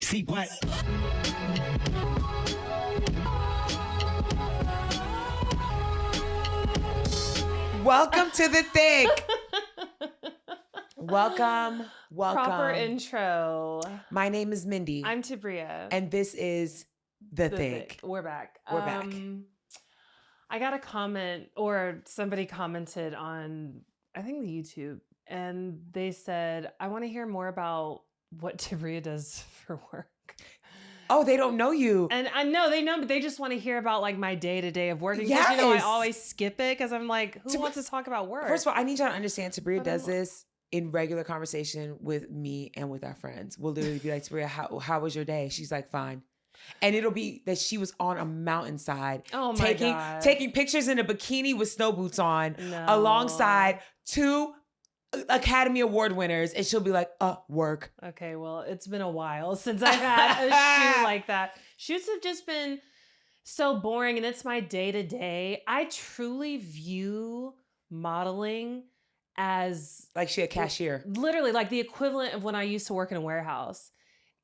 CWatt. Welcome to the Thick. Welcome. Proper intro. My name is Mindy. I'm Tabria. And this is The Thick. We're back. We're back. I got a comment, or somebody commented on, I think, the YouTube, and they said, I want to hear more about what Tabria does for work. Oh, they don't know you. And I know they know, but they just want to hear about like my day-to-day of work. Because, you know, I always skip it because I'm like, who wants to talk about work? First of all, I need y'all to understand Tabria does this in regular conversation with me and with our friends. We'll literally be like, Tabria, how was your day? She's like, fine. And it'll be that she was on a mountainside taking pictures in a bikini with snow boots on alongside two Academy Award winners, and she'll be like, work. Okay, well, it's been a while since I've had a shoot like that. Shoots have just been so boring, and it's my day-to-day. I truly view modeling as like she a cashier. Literally like the equivalent of when I used to work in a warehouse.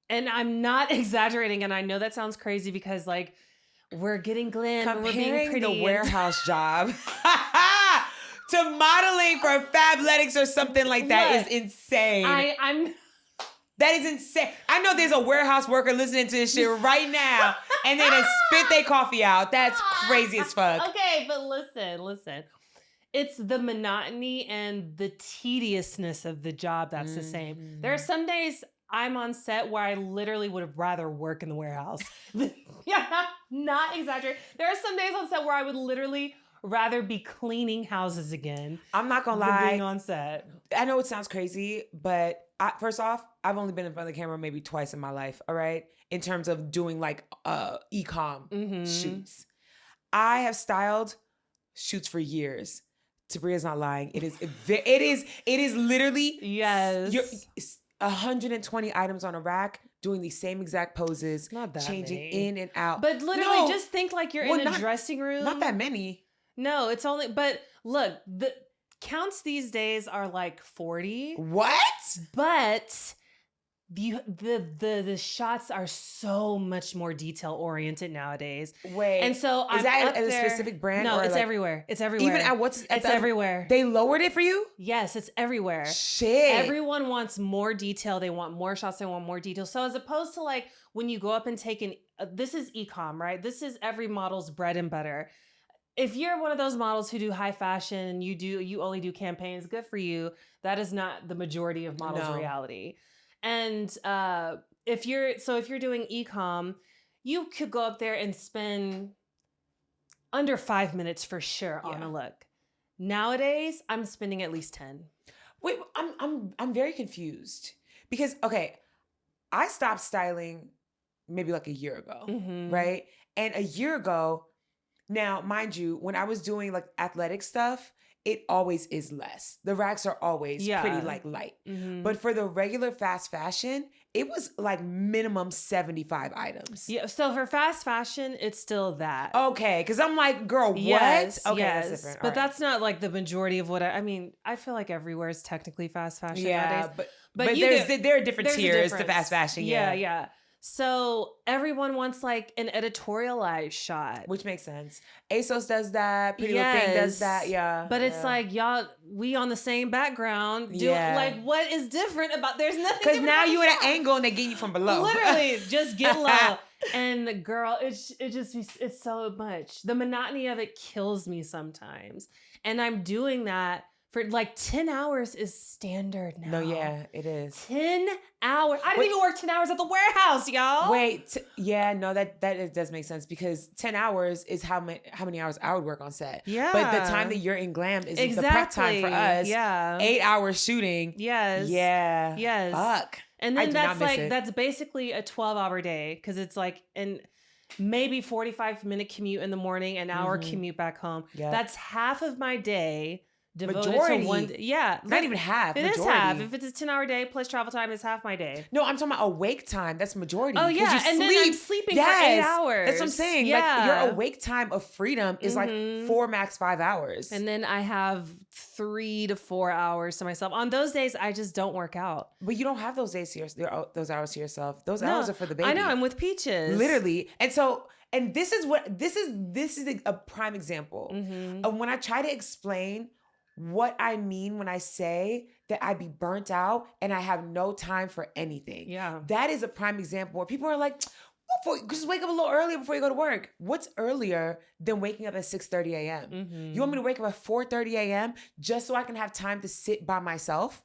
And I'm not exaggerating, and I know that sounds crazy because like we're getting glam and we're being pretty. The warehouse job to modeling for Fabletics or something like that is insane. That is insane. I know there's a warehouse worker listening to this shit right now and they done spit their coffee out. That's crazy as fuck. Okay, but listen. It's the monotony and the tediousness of the job that's the same. There are some days I'm on set where I literally would have rather work in the warehouse. Yeah, not exaggerate. There are some days on set where I would literally rather be cleaning houses again. I'm not gonna lie. Being on set. I know it sounds crazy, but first off, I've only been in front of the camera maybe twice in my life, all right? In terms of doing like e-com shoots. I have styled shoots for years. Tabria's not lying. It is literally 120 items on a rack doing the same exact poses, not that changing many. in and out. But literally just think like you're in a dressing room. Not that many. No, it's only, but look, the counts these days are like 40. What? But the shots are so much more detail oriented nowadays. Wait, and so is that a specific brand? No, or it's like, everywhere. It's everywhere. Even at it's everywhere. They lowered it for you? Yes, it's everywhere. Shit. Everyone wants more detail. They want more shots. They want more detail. So as opposed to like when you go up and take this is e-com, right? This is every model's bread and butter. If you're one of those models who do high fashion and you only do campaigns, good for you. That is not the majority of models' reality. And if you're doing e-com, you could go up there and spend under 5 minutes for sure on a look. Nowadays, I'm spending at least 10. Wait, I'm very confused because I stopped styling maybe like a year ago, right? And a year ago. Now, mind you, when I was doing like athletic stuff, it always is less. The racks are always pretty like light. But for the regular fast fashion, it was like minimum 75 items. Yeah. So for fast fashion, it's still that. Okay. Cause I'm like, girl, what? Yes, okay, yes. that's different. But that's not like the majority of what I mean, I feel like everywhere is technically fast fashion nowadays. But there are different tiers to fast fashion. Yeah. So everyone wants like an editorialized shot. Which makes sense. ASOS does that. Pretty Little Thing does that. Yeah. But it's like, y'all, we on the same background. Like, what is different about, there's nothing. Because now you at an angle and they get you from below. Literally, just get low. And girl, it's so much. The monotony of it kills me sometimes. And I'm doing that for like 10 hours is standard now. No, yeah, it is. 10 hours. I didn't even work 10 hours at the warehouse, y'all. Wait, that does make sense because 10 hours is how many hours I would work on set. Yeah. But the time that you're in glam is the prep time for us. Yeah. 8 hours shooting. Yes. Yeah. Yes. Fuck. And then that's basically a 12-hour day because it's like maybe 45-minute commute in the morning, an hour commute back home. Yep. That's half of my day devoted Majority. to one. Yeah. Not even half. It is majority. half. If it's a 10-hour day plus travel time, it's half my day. No, I'm talking about awake time. That's majority. Oh, yeah. You And then I'm sleeping for 8 hours. That's what I'm saying. Yeah. Like, your awake time of freedom is like 4, max 5 hours. And then I have 3 to 4 hours to myself. On those days, I just don't work out. But you don't have those days to those hours to yourself. Those hours are for the baby. I know. I'm with Peaches. Literally. And this is a prime example of when I try to explain what I mean when I say that I be burnt out and I have no time for anything. Yeah. That is a prime example where people are like, just wake up a little earlier before you go to work. What's earlier than waking up at 6:30 a.m.? You want me to wake up at 4:30 a.m. just so I can have time to sit by myself?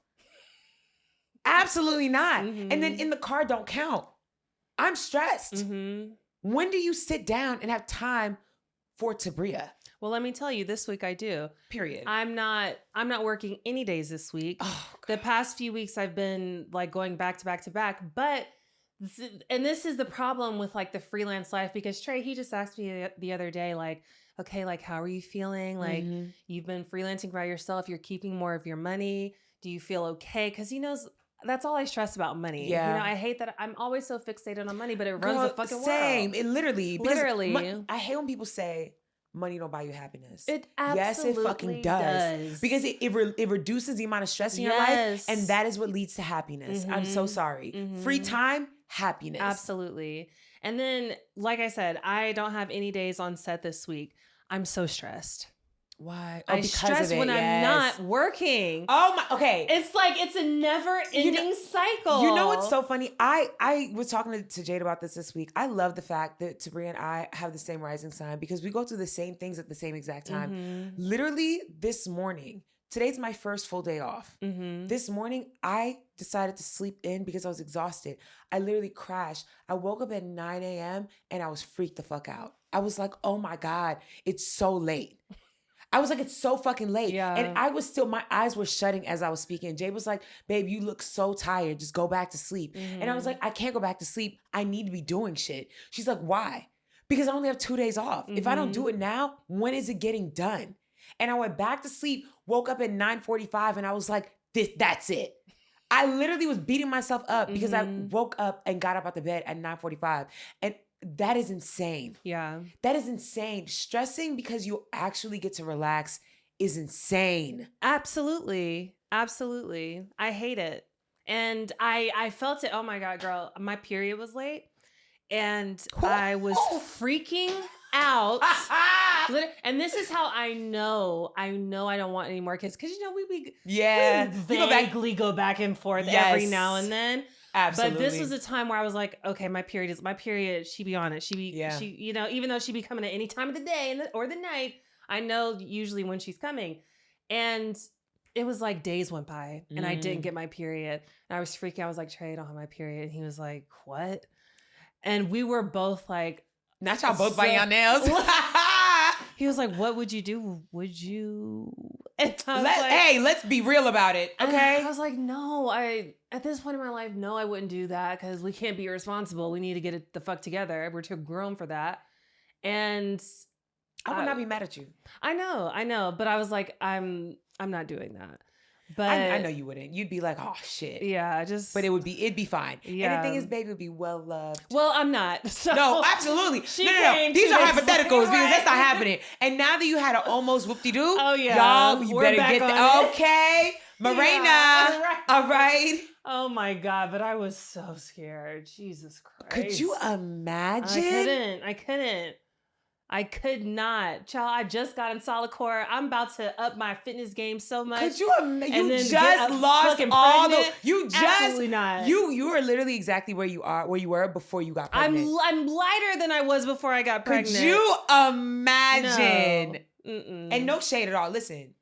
Absolutely not. And then in the car don't count. I'm stressed. When do you sit down and have time for Tabria? Well, let me tell you, this week I do. Period. I'm not working any days this week. Oh, the past few weeks I've been like going back to back to back, but and this is the problem with like the freelance life, because Trey, he just asked me the other day, like, okay, like, how are you feeling? Like, you've been freelancing by yourself. You're keeping more of your money. Do you feel okay? Because he knows that's all I stress about money. Yeah. You know, I hate that I'm always so fixated on money, but it runs the fucking same. world. It literally. I hate when people say money don't buy you happiness. It absolutely yes, it fucking does. Because it reduces the amount of stress in your life, and that is what leads to happiness. I'm so sorry. Free time, happiness. Absolutely. And then, like I said, I don't have any days on set this week. I'm so stressed. Why? I stress when I'm not working. Oh my, okay. It's like, it's a never ending cycle. You know what's so funny? I was talking to Jade about this week. I love the fact that Tabria and I have the same rising sign because we go through the same things at the same exact time. Literally this morning, today's my first full day off. This morning, I decided to sleep in because I was exhausted. I literally crashed. I woke up at 9 a.m. and I was freaked the fuck out. I was like, oh my God, it's so late. I was like, it's so fucking late. Yeah. And I was still, my eyes were shutting as I was speaking. Jay was like, babe, you look so tired. Just go back to sleep. And I was like, I can't go back to sleep. I need to be doing shit. She's like, why? Because I only have 2 days off. If I don't do it now, when is it getting done? And I went back to sleep, woke up at 9:45, and I was like, that's it. I literally was beating myself up because I woke up and got up out the bed at 9:45. And that is insane. Yeah. That is insane. Stressing because you actually get to relax is insane. Absolutely. Absolutely. I hate it. And I felt it. Oh my God, girl. My period was late and I was freaking out. And this is how I know I don't want any more kids. Cause you know, we vaguely go back and forth every now and then. Absolutely. But this was a time where I was like, okay, my period. She be on it. She, you know, even though she be coming at any time of the day or the night, I know usually when she's coming. And it was like days went by and I didn't get my period. And I was freaking out. I was like, Trey, I don't have my period. And he was like, what? And we were both like, not y'all both biting your nails. He was like, what would you do? Would you? And let's be real about it. Okay. I was like, no, at this point in my life, no, I wouldn't do that because we can't be irresponsible. We need to get it the fuck together. We're too grown for that. And I would not be mad at you. I know. But I was like, I'm not doing that. But I know you wouldn't. You'd be like, oh shit. Yeah, but it'd be fine. Yeah. And the thing is, baby would be well loved. Well, I'm not. So no, absolutely. No. These are hypotheticals because that's not happening. And now that you had an almost whoop-de-doo, oh yeah, y'all, you better get that. Okay, Marina. Yeah. All right. Oh my God, but I was so scared. Jesus Christ. Could you imagine? I could not. Child, I just got in Solidcore. I'm about to up my fitness game so much. Could you imagine? You just lost all the... Absolutely not. You are literally exactly where you were before you got pregnant. I'm lighter than I was before I got pregnant. Could you imagine? No. And no shade at all. Listen,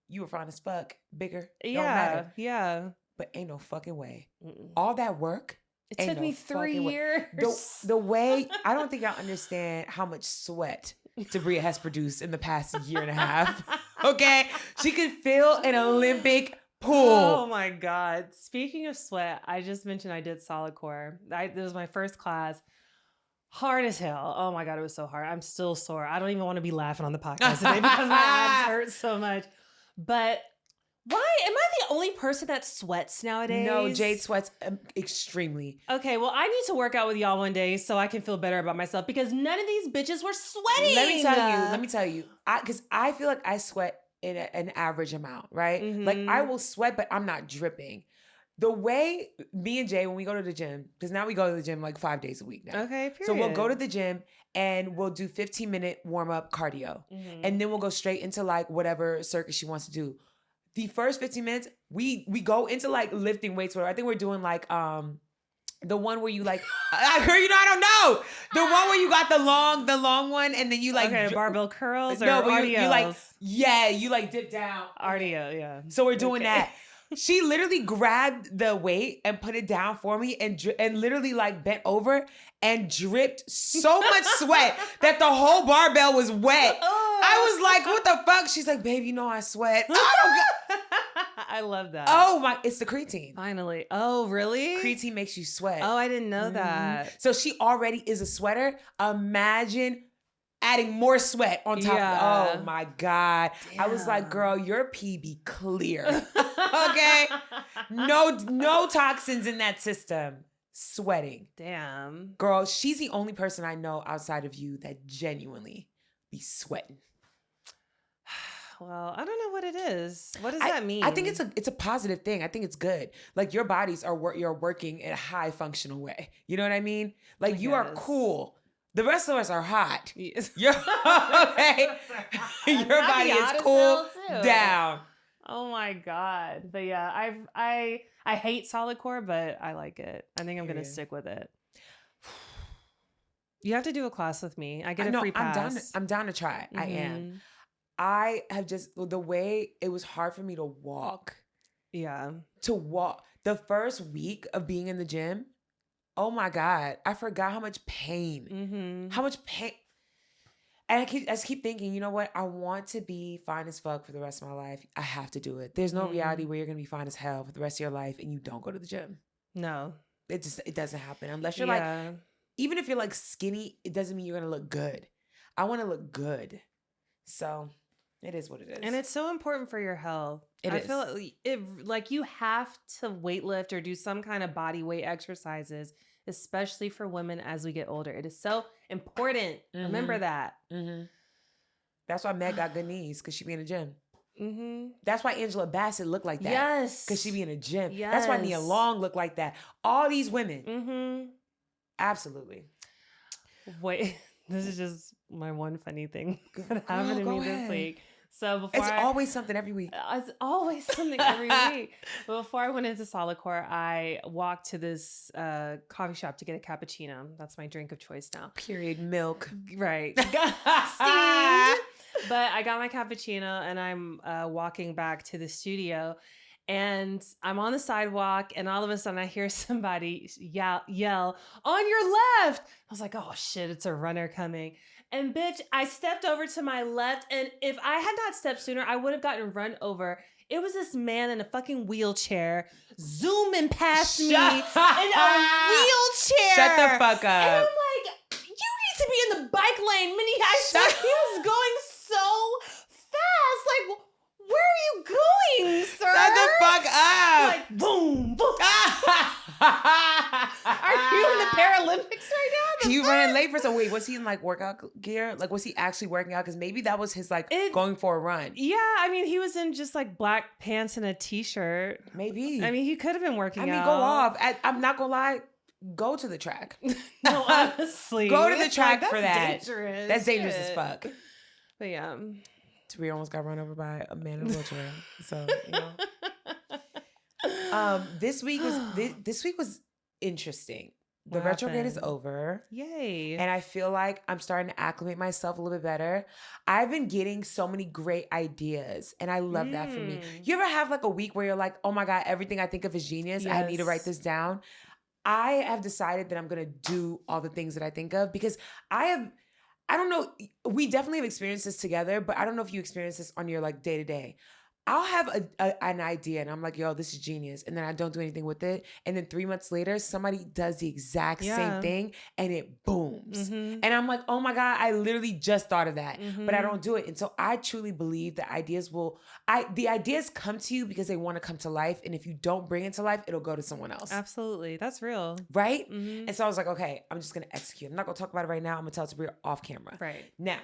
you were fine as fuck. Bigger. Don't matter. Yeah. But ain't no fucking way. All that work... It took me 3 years. The way, I don't think y'all understand how much sweat Tabria has produced in the past year and a half. Okay? She could fill an Olympic pool. Oh my God. Speaking of sweat, I just mentioned I did Solidcore. This was my first class. Hard as hell. Oh my God, it was so hard. I'm still sore. I don't even want to be laughing on the podcast today because my abs hurt so much. But why am I the only person that sweats nowadays? No, Jade sweats extremely. Okay, well, I need to work out with y'all one day so I can feel better about myself because none of these bitches were sweating. Let me tell you, because I feel like I sweat in an average amount, right? Mm-hmm. Like I will sweat, but I'm not dripping. The way me and Jay, when we go to the gym, because now we go to the gym like 5 days a week now. Okay, period. So we'll go to the gym and we'll do 15-minute warm-up cardio. Mm-hmm. And then we'll go straight into like whatever circuit she wants to do. The first 15 minutes, we go into like lifting weights. Whatever. I think we're doing like the one where you like, I don't know. The one where you got the long one, and then you like barbell curls or no, but RDOs? you like you like dip down. RDO, yeah. So we're doing that. She literally grabbed the weight and put it down for me and literally like bent over and dripped so much sweat that the whole barbell was wet. I was like, what the fuck? She's like, babe, you know I sweat. I love that. Oh my, it's the creatine. Finally. Oh, really? Creatine makes you sweat. Oh, I didn't know that. So she already is a sweater. Imagine adding more sweat on top. Yeah. Oh my God. Damn. I was like, girl, your pee be clear. Okay? No toxins in that system. Sweating. Damn. Girl, she's the only person I know outside of you that genuinely be sweating. Well, I don't know what it is. What does that mean? I think it's a positive thing. I think it's good. Like your bodies you're working in a high functional way. You know what I mean? Like you are cool. The rest of us are hot. Yes. You're okay. Your body is cool down. Oh my God. But yeah, I hate Solidcore, but I like it. I think I'm gonna stick with it. You have to do a class with me. I get a free pass. I'm down to try. Mm-hmm. I am. I have just, the way it was hard for me to walk. Yeah. To walk. The first week of being in the gym, oh my God, I forgot how much pain. Mm-hmm. How much pain. And I just keep thinking, you know what? I want to be fine as fuck for the rest of my life. I have to do it. There's no reality where you're going to be fine as hell for the rest of your life and you don't go to the gym. No. It doesn't happen. Unless you're like, even if you're like skinny, it doesn't mean you're going to look good. I want to look good. So it is what it is. And it's so important for your health. I feel like you have to weightlift or do some kind of body weight exercises, especially for women as we get older. It is so important. Mm-hmm. Remember that. Mm-hmm. That's why Meg got good knees, because she be in the gym. Mm-hmm. That's why Angela Bassett looked like that. Yes. Because she be in the gym. Yes. That's why Nia Long looked like that. All these women. Mm-hmm. Absolutely. Wait, this is just my one funny thing that happened to me this week. So it's always something every week. It's always something every week. Before I went into Solidcore, I walked to this coffee shop to get a cappuccino. That's my drink of choice now. Period. Milk. Right. Steamed. But I got my cappuccino and I'm walking back to the studio. And I'm on the sidewalk and all of a sudden I hear somebody yell, "On your left!" I was like, oh shit, it's a runner coming. And bitch, I stepped over to my left, and if I had not stepped sooner, I would have gotten run over. It was this man in a fucking wheelchair zooming past me in a wheelchair. Shut the fuck up. And I'm like, you need to be in the bike lane, Mindy. He was going so fast. Like, where are you going, sir? Shut the fuck up. Like, boom, boom. Are you in the Paralympics right now? He ran late for some. Wait, was he in like workout gear? Like, was he actually working out? Because maybe that was his going for a run. Yeah, I mean, he was in just like black pants and a t-shirt. Maybe. I mean, he could have been working out. I mean, go off. I'm not gonna lie. Go to the track. No, honestly. Go to the track like, for that. Dangerous. That's dangerous as fuck. But yeah. Tabria almost got run over by a man in a wheelchair. So, you know. This week was interesting. The retrograde is over. Yay. And I feel like I'm starting to acclimate myself a little bit better. I've been getting so many great ideas, and I love that for me. You ever have like a week where you're like, oh my God, everything I think of is genius. Yes. I need to write this down. I have decided that I'm going to do all the things that I think of, because I don't know, we definitely have experienced this together, but I don't know if you experience this on your like day to day. I'll have an idea and I'm like, yo, this is genius. And then I don't do anything with it. And then 3 months later, somebody does the exact same thing and it booms. And I'm like, oh my God, I literally just thought of that, but I don't do it. And so I truly believe that the ideas come to you because they want to come to life. And if you don't bring it to life, it'll go to someone else. Absolutely. That's real. Right? And so I was like, okay, I'm just going to execute. I'm not going to talk about it right now. I'm going to tell Tabria off camera. Right. Now,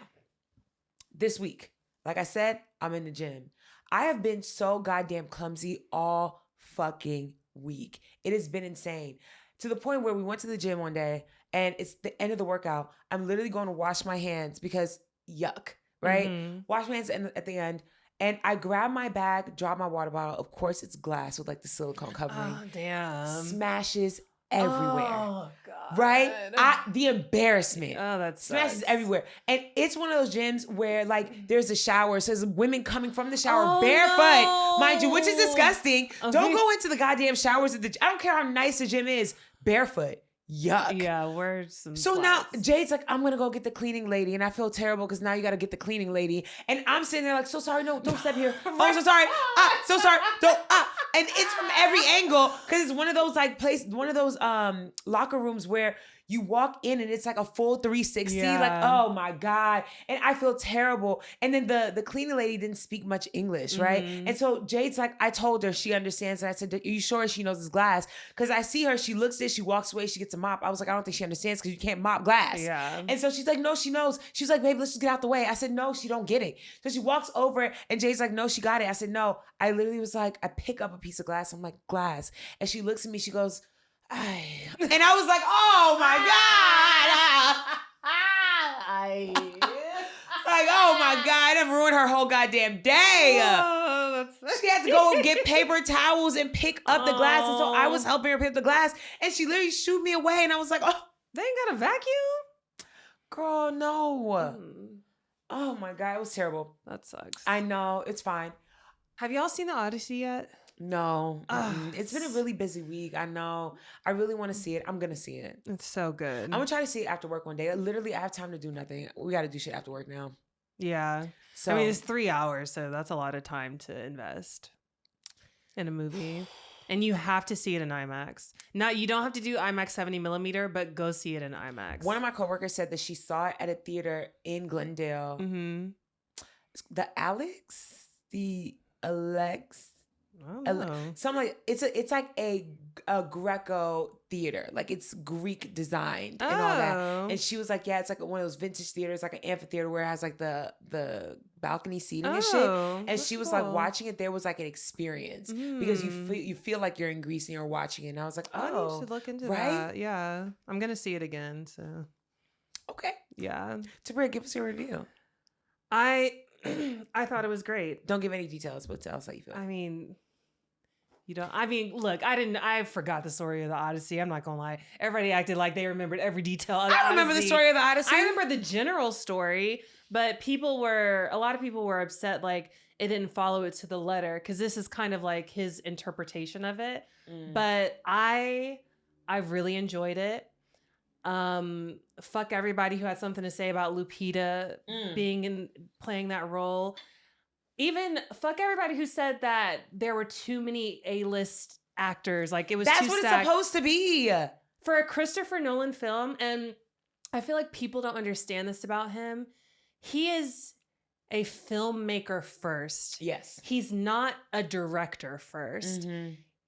this week, like I said, I'm in the gym. I have been so goddamn clumsy all fucking week. It has been insane. To the point where we went to the gym one day and it's the end of the workout. I'm literally going to wash my hands because yuck, right? Wash my hands at the end. And I grab my bag, drop my water bottle. Of course, it's glass with like the silicone covering. Oh, damn. Smashes everywhere. Oh, God. Right? The embarrassment. Oh, that smashes sucks. everywhere. And it's one of those gyms where like there's a shower. So there's women coming from the shower barefoot, mind you, which is disgusting. Okay. Don't go into the goddamn showers I don't care how nice the gym is, barefoot. Yuck. Yeah, we're some So flats. now Jade's like, I'm gonna go get the cleaning lady, and I feel terrible because now you gotta get the cleaning lady, and I'm sitting there like, so sorry, no, don't step here. Oh, so sorry, so sorry, don't. And it's from every angle because it's one of those like locker rooms where you walk in and it's like a full 360. Yeah. Like, oh my God. And I feel terrible. And then the cleaning lady didn't speak much English, right? And so Jade's like, I told her she understands. And I said, are you sure she knows this glass? Because I see her, she looks at it, she walks away, she gets a mop. I was like, I don't think she understands because you can't mop glass. Yeah. And so she's like, no, she knows. She's like, babe, let's just get out the way. I said, no, she don't get it. So she walks over and Jade's like, no, she got it. I said, no. I literally was like, I pick up a piece of glass. I'm like, glass. And she looks at me, she goes, ay. And I was like, oh my God. Like, oh my God, I've ruined her whole goddamn day. Oh, that's She had to go get paper towels and pick up the glass. And so I was helping her pick up the glass. And she literally shooed me away. And I was like, oh. They ain't got a vacuum? Girl, no. Oh my God, it was terrible. That sucks. I know, it's fine. Have y'all seen the Odyssey yet? No. It's been a really busy week. I know. I really want to see it. I'm going to see it. It's so good. I'm going to try to see it after work one day. Literally, I have time to do nothing. We got to do shit after work now. Yeah. So, I mean, it's 3 hours, so that's a lot of time to invest in a movie. And you have to see it in IMAX. Now, you don't have to do IMAX 70 millimeter, but go see it in IMAX. one of my coworkers said that she saw it at a theater in Glendale. The Alex? I don't know. Something like it's like a Greco theater, like it's Greek designed and all that. And she was like, yeah, it's like one of those vintage theaters, like an amphitheater where it has like the balcony seating and shit. And she was like, watching it there was like an experience because you feel like you're in Greece and you're watching it. And I was like, I need to look into that. Yeah, I'm gonna see it again. So okay, yeah. Tabria, give us your review. I thought it was great. Don't give any details, but tell us how you feel. I mean, look, I forgot the story of the Odyssey. I'm not gonna lie. Everybody acted like they remembered every detail of the I remember the story of the Odyssey. I remember the general story, but a lot of people were upset like it didn't follow it to the letter because this is kind of like his interpretation of it. But I really enjoyed it. Fuck everybody who had something to say about Lupita playing that role. Even fuck everybody who said that there were too many A-list actors. Like it was That's too what stacked. it's supposed to be. For a Christopher Nolan film, and I feel like people don't understand this about him. He is a filmmaker first. Yes. He's not a director first.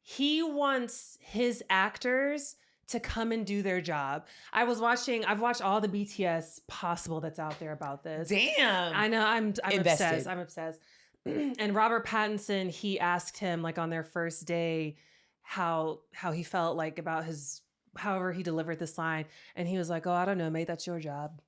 He wants his actors to come and do their job. I've watched all the BTS possible that's out there about this. Damn. I know, I'm obsessed. I'm obsessed. And Robert Pattinson, he asked him like on their first day how he felt like about however he delivered this line. And he was like, oh, I don't know, mate, that's your job.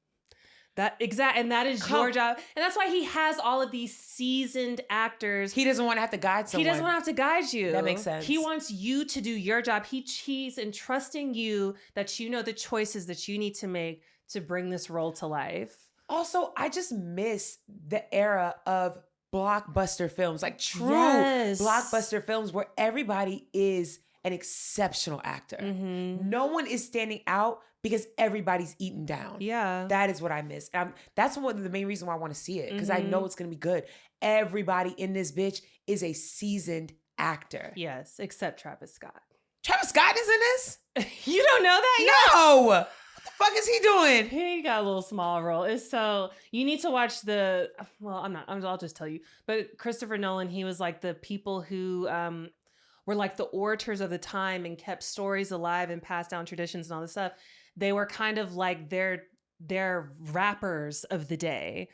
And that is your job. And that's why he has all of these seasoned actors. He doesn't want to have to guide someone. He doesn't want to have to guide you. That makes sense. He wants you to do your job. He's entrusting you that you know the choices that you need to make to bring this role to life. Also, I just miss the era of blockbuster films, like true blockbuster films where everybody is an exceptional actor. Mm-hmm. No one is standing out because everybody's eaten down. Yeah. That is what I miss. That's one of the main reasons why I want to see it, because I know it's going to be good. Everybody in this bitch is a seasoned actor. Yes, except Travis Scott. Travis Scott is in this? You don't know that yet? No! What the fuck is he doing? He got a little small role. It's so, you need to watch I'll just tell you. But Christopher Nolan, he was like the people who were like the orators of the time and kept stories alive and passed down traditions and all this stuff. They were kind of like their rappers of the day.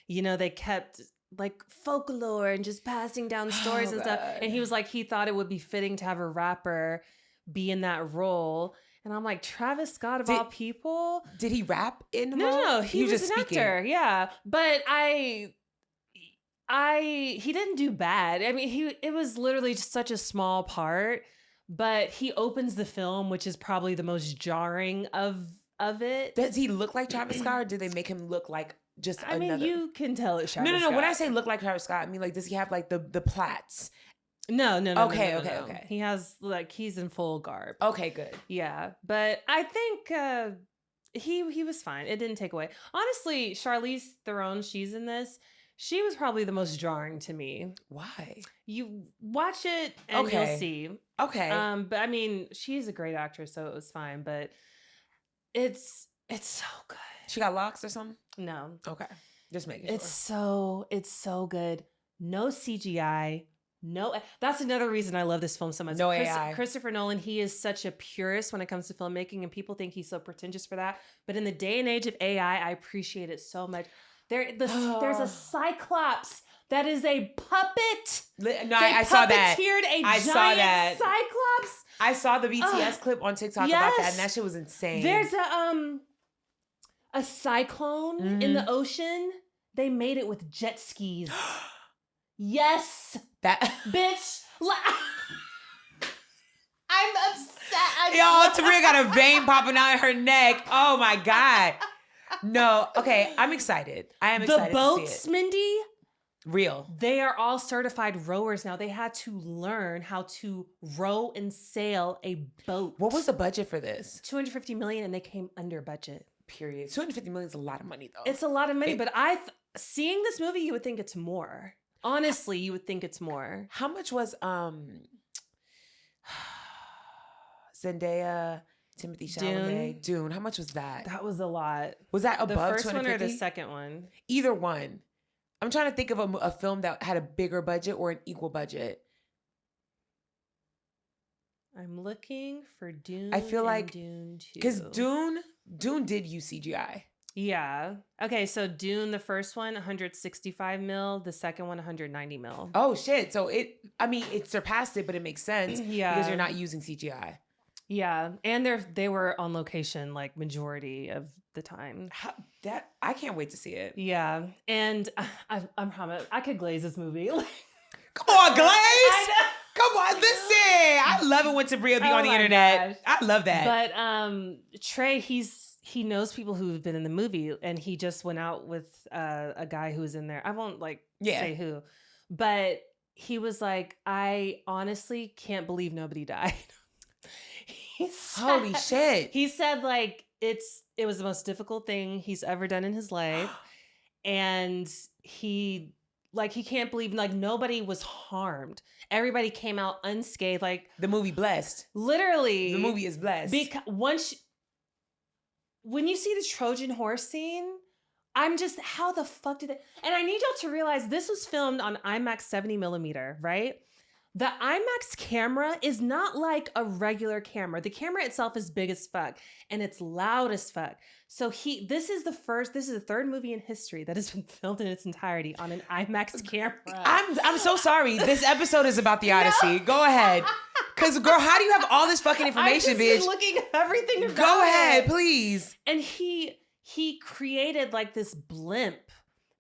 You know, they kept like folklore and just passing down stories and stuff. And he was like, he thought it would be fitting to have a rapper be in that role. And I'm like, Travis Scott of all people? Did he rap in the role? No, he was just an actor. Yeah. But he didn't do bad. I mean, it was literally just such a small part, but he opens the film, which is probably the most jarring of it. Does he look like Travis Scott, or do they make him look like just another? I mean, you can tell it's Travis Scott. No. When I say look like Travis Scott, I mean, like, does he have like the plaits? No. Okay. He has like, he's in full garb. Okay, good. Yeah, but I think he was fine. It didn't take away. Honestly, Charlize Theron, she's in this. She was probably the most jarring to me. Why? You watch it and you'll see. Okay. But I mean, she's a great actress, so it was fine. But it's so good. She got locks or something? No. Okay. Just making sure. It's so good. No CGI. No, that's another reason I love this film so much. No AI. Christopher Nolan, he is such a purist when it comes to filmmaking, and people think he's so pretentious for that. But in the day and age of AI, I appreciate it so much. There's a Cyclops that is a puppet. No, I saw that. I saw that. Cyclops. I saw the BTS clip on TikTok about that, and that shit was insane. There's a cyclone in the ocean. They made it with jet skis. Yes, that bitch. I'm upset. Y'all, Tabria got a vein popping out in her neck. Oh my God. No, okay, I'm excited. I am excited the boats, to see it. Mindy, real. They are all certified rowers now. They had to learn how to row and sail a boat. What was the budget for this? $250 million, and they came under budget. Period. $250 million is a lot of money, though. It's a lot of money, but seeing this movie, you would think it's more. Honestly, you would think it's more. How much was Zendaya, Timothy Chalamet, Dune? How much was that? That was a lot. Was that above the first 250? one or the second one? Either one. I'm trying to think of a film that had a bigger budget or an equal budget. I'm looking for Dune. I feel like Dune 2. Because Dune did use CGI. Yeah. Okay, so Dune, the first one, 165 mil. The second one, 190 mil. Oh, shit. So it surpassed it, but it makes sense. Yeah. Because you're not using CGI. Yeah. And they were on location like majority of the time. I can't wait to see it. Yeah. And I'm promised, I could glaze this movie. Come on, Glaze! Come on, listen. I love it when Tabria be on the internet. Gosh. I love that. But Trey, he knows people who've been in the movie, and he just went out with a guy who was in there. I won't say who, but he was like, I honestly can't believe nobody died. Holy shit. He said it was the most difficult thing he's ever done in his life. And he can't believe nobody was harmed. Everybody came out unscathed. The movie blessed. Literally. The movie is blessed. Because when you see the Trojan horse scene, I'm just, how the fuck did it? And I need y'all to realize this was filmed on IMAX 70 millimeter, right? The IMAX camera is not like a regular camera. The camera itself is big as fuck, and it's loud as fuck. So this is the third movie in history that has been filmed in its entirety on an IMAX camera. I'm so sorry. This episode is about the Odyssey. No. Go ahead. Because, girl, how do you have all this fucking information, I've bitch? Been looking at everything about Go ahead, it. please. And he created this blimp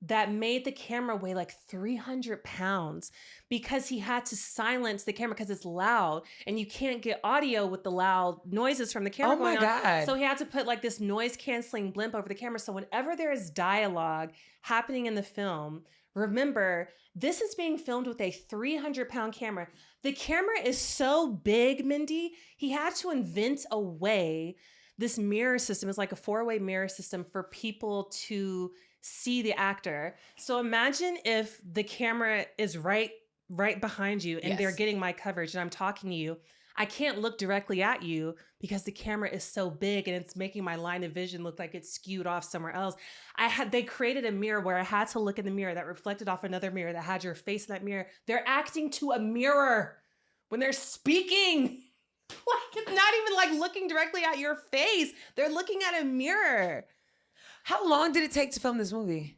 that made the camera weigh like 300 pounds because he had to silence the camera because it's loud and you can't get audio with the loud noises from the camera Oh my going on. God. So he had to put like this noise canceling blimp over the camera. So whenever there is dialogue happening in the film, remember, this is being filmed with a 300-pound camera. The camera is so big, Mindy, he had to invent a way. This mirror system is like a 4-way mirror system for people to see the actor. So imagine if the camera is right behind you and they're getting my coverage and I'm talking to you. I can't look directly at you because the camera is so big and it's making my line of vision look like it's skewed off somewhere else. They created a mirror where I had to look in the mirror that reflected off another mirror that had your face in that mirror. They're acting to a mirror when they're speaking. Like, it's not even like looking directly at your face. They're looking at a mirror. How long did it take to film this movie?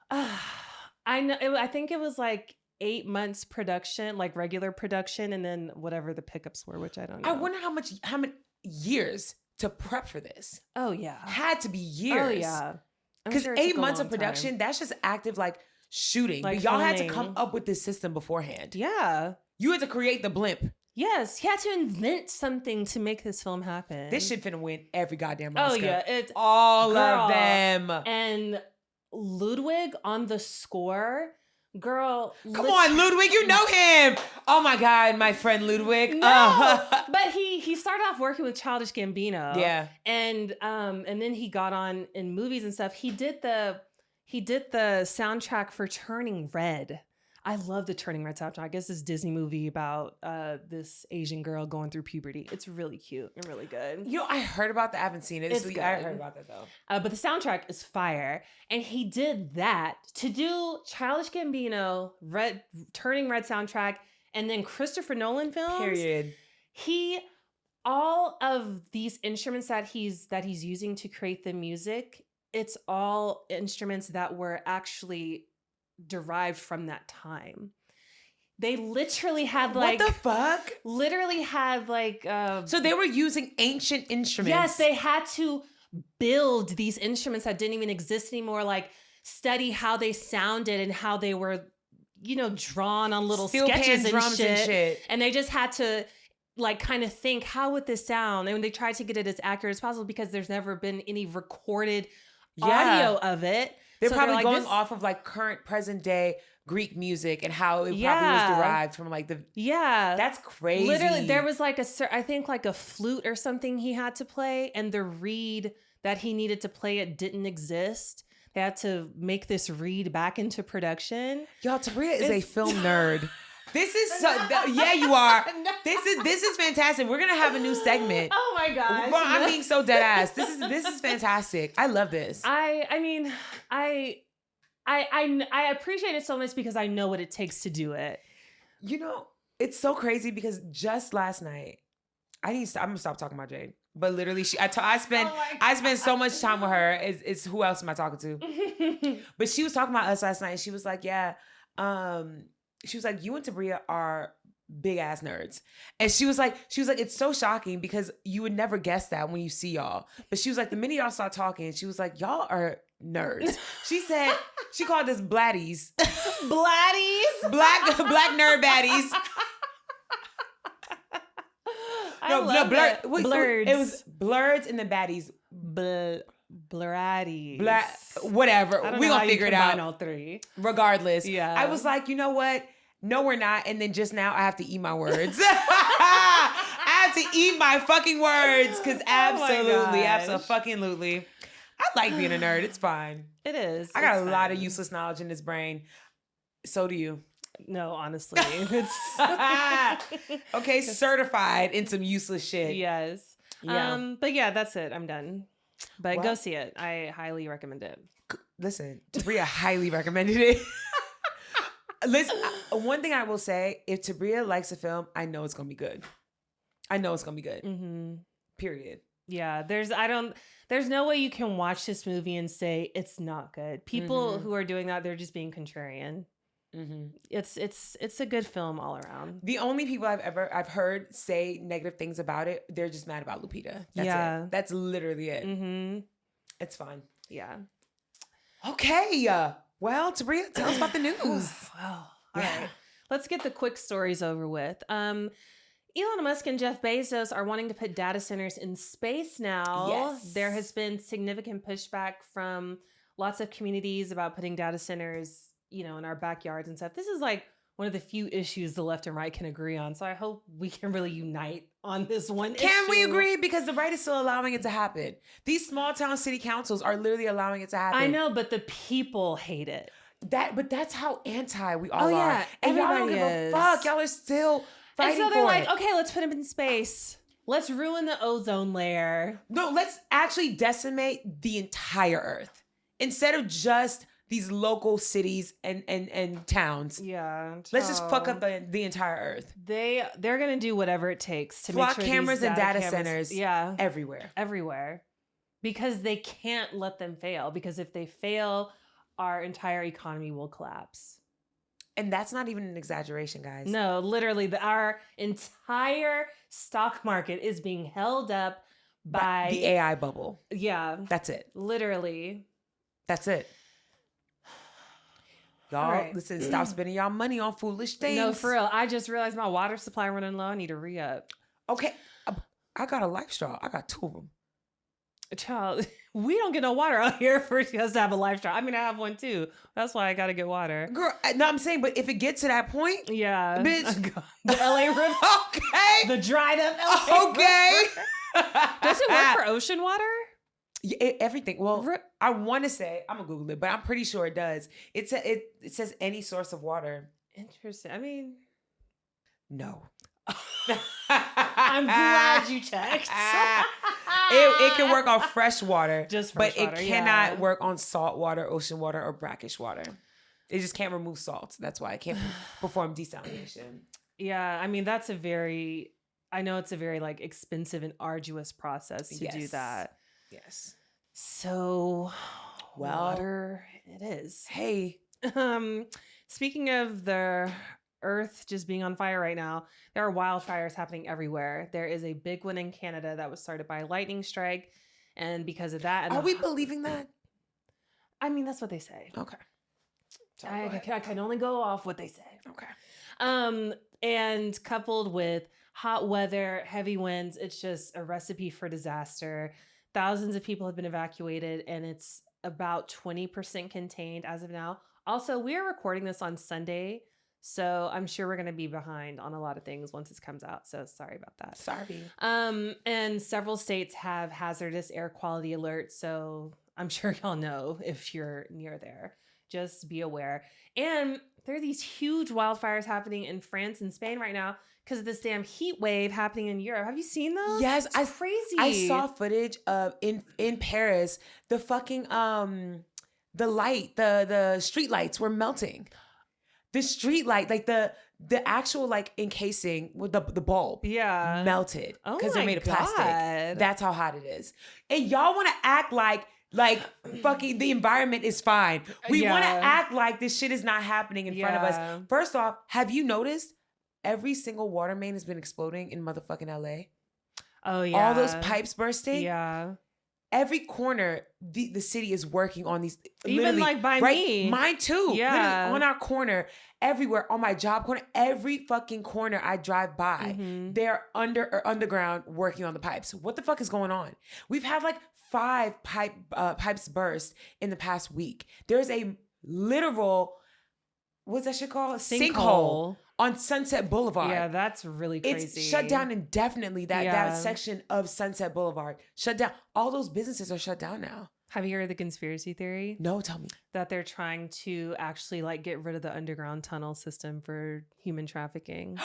I know. I think it was like 8 months production, like regular production, and then whatever the pickups were, which I don't know. I wonder how many years to prep for this. Oh yeah, had to be years. Oh yeah, because sure 8 months of production, that's just active like shooting. Like but y'all filming. had to come up with this system beforehand. Yeah, you had to create the blimp. Yes, he had to invent something to make this film happen. This shit finna win every goddamn Oscar. Oh yeah, it's all of them. And Ludwig on the score, girl. Come on, Ludwig, you know him. Oh my God, my friend Ludwig. No, but he started off working with Childish Gambino. Yeah, and then he got on in movies and stuff. He did the soundtrack for Turning Red. I love the Turning Red soundtrack. I guess this Disney movie about this Asian girl going through puberty. It's really cute and really good. You know, I heard about that. I haven't seen it. It's good. I heard about that though. But the soundtrack is fire. And he did that to do Childish Gambino, Turning Red soundtrack, and then Christopher Nolan films. Period. All of these instruments that he's using to create the music, it's all instruments that were actually derived from that time. They literally had like what the fuck? Literally had like so they were using ancient instruments. Yes, they had to build these instruments that didn't even exist anymore, like study how they sounded and how they were, drawn on little steel sketches pan drums and shit. And they just had to like kind of think, how would this sound? And they tried to get it as accurate as possible because there's never been any recorded audio of it. They're probably going off of like current present day Greek music and how it probably was derived from like the... Yeah. That's crazy. Literally, there was like I think like a flute or something he had to play, and the reed that he needed to play it didn't exist. They had to make this reed back into production. Y'all, Tabria is a film nerd. This is yeah, you are. This is fantastic. We're gonna have a new segment. Oh my gosh. Well, I'm being so dead ass. This is fantastic. I love this. I mean, I appreciate it so much because I know what it takes to do it. It's so crazy because just last night, I'm gonna stop talking about Jade. But literally, I spent so much time with her. It's who else am I talking to? But she was talking about us last night. And she was like, yeah. She was like, you and Tabria are big ass nerds. And she was like, it's so shocking because you would never guess that when you see y'all. But she was like, the minute y'all start talking, she was like, y'all are nerds. She said, she called us bladdies. Bladdies? Black nerd baddies. Blurds. It was blurds and the baddies. Blurraddies. Whatever. We're gonna figure it out. All three. Regardless. Yeah. I was like, you know what? No, we're not. And then just now I have to eat my words. I have to eat my fucking words. Cause absolutely. I like being a nerd. It's fine. It is. I got a lot of useless knowledge in this brain. So do you. No, honestly. Okay, certified in some useless shit. Yes. Yeah. But yeah, that's it. I'm done. But go see it. I highly recommend it. Listen, Tabria highly recommended it. Listen, one thing I will say, if Tabria likes a film, I know it's gonna be good. Mm-hmm. Period. Yeah, there's no way you can watch this movie and say it's not good. People who are doing that, they're just being contrarian. Mm-hmm. It's a good film all around. The only people I've heard say negative things about it, they're just mad about Lupita. That's it. That's literally it. Mm-hmm. It's fine. Yeah. Okay. Well, Tabria, tell us about the news. Well, all right. Let's get the quick stories over with. Elon Musk and Jeff Bezos are wanting to put data centers in space now. Yes. There has been significant pushback from lots of communities about putting data centers, in our backyards and stuff. This is like one of the few issues the left and right can agree on. So I hope we can really unite on this one issue. Can we agree? Because the right is still allowing it to happen. These small town city councils are literally allowing it to happen. I know, but the people hate it. But that's how anti we all are. Yeah, And y'all don't everybody give is. a fuck. Y'all are still fighting And so they're for like, it. okay, let's put them in space. Let's ruin the ozone layer. No, let's actually decimate the entire Earth instead of just these local cities and towns. Yeah. Let's just fuck up the entire Earth. They're gonna do whatever it takes to Flock make sure cameras these and data cameras, centers. yeah, Everywhere. because they can't let them fail. Because if they fail, our entire economy will collapse. And that's not even an exaggeration, guys. No, literally, our entire stock market is being held up by the AI bubble. Yeah, That's it. literally. That's it. Y'all, All right. listen, stop spending y'all money on foolish things. No, for real. I just realized my water supply running low. I need to re-up. Okay, I got a life straw. I got 2 of them. Child, we don't get no water out here for us to have a life straw. I mean, I have one too. That's why I got to get water. Girl, no, I'm saying, but if it gets to that point, Yeah. bitch. The LA River. Okay. The dried up LA Okay. River. Does it work for ocean water? Yeah, everything. Well, I want to say, I'm going to Google it, but I'm pretty sure it does. It says any source of water. Interesting. I mean, No. I'm glad you checked. It can work on fresh water, Just fresh but water, it cannot yeah. work on salt water, ocean water, or brackish water. It just can't remove salt. That's why it can't perform desalination. Yeah, I mean, I know it's a very like expensive and arduous process to do Yes. that. Yes. So, Well, water it is. Hey. Speaking of the Earth just being on fire right now, there are wildfires happening everywhere. There is a big one in Canada that was started by a lightning strike, and because of that, Are we believing that? I mean, that's what they say. Okay. I can only go off what they say. Okay. And coupled with hot weather, heavy winds, it's just a recipe for disaster. Thousands of people have been evacuated, and it's about 20% contained as of now. Also, we are recording this on Sunday, so I'm sure we're going to be behind on a lot of things once this comes out. So sorry about that. Sorry. And several states have hazardous air quality alerts, so I'm sure y'all know if you're near there. Just be aware. And there are these huge wildfires happening in France and Spain right now because of this damn heat wave happening in Europe. Have you seen those? Yes, It's crazy. I saw footage of in Paris, the fucking the street lights were melting. The street light, like the actual like encasing with the bulb, Yeah. melted Oh because they're my made of plastic. God. That's how hot it is. And y'all want to act like fucking the environment is fine. We want to Yeah. act like this shit is not happening in front of Yeah. us. First off, have you noticed every single water main has been exploding in motherfucking LA? Oh yeah. All those pipes bursting. Yeah. Every corner, the city is working on these. Even literally, like by right? me. Mine too. Yeah. Literally on our corner, everywhere, on my job corner, every fucking corner I drive by, Mhm. they're underground working on the pipes. What the fuck is going on? We've had like 5 pipes burst in the past week. There's a literal, what's that shit called? Sinkhole on Sunset Boulevard. Yeah, that's really crazy. It's shut down indefinitely. That Yeah. section of Sunset Boulevard shut down. All those businesses are shut down now. Have you heard of the conspiracy theory? No, tell me. That they're trying to actually like get rid of the underground tunnel system for human trafficking.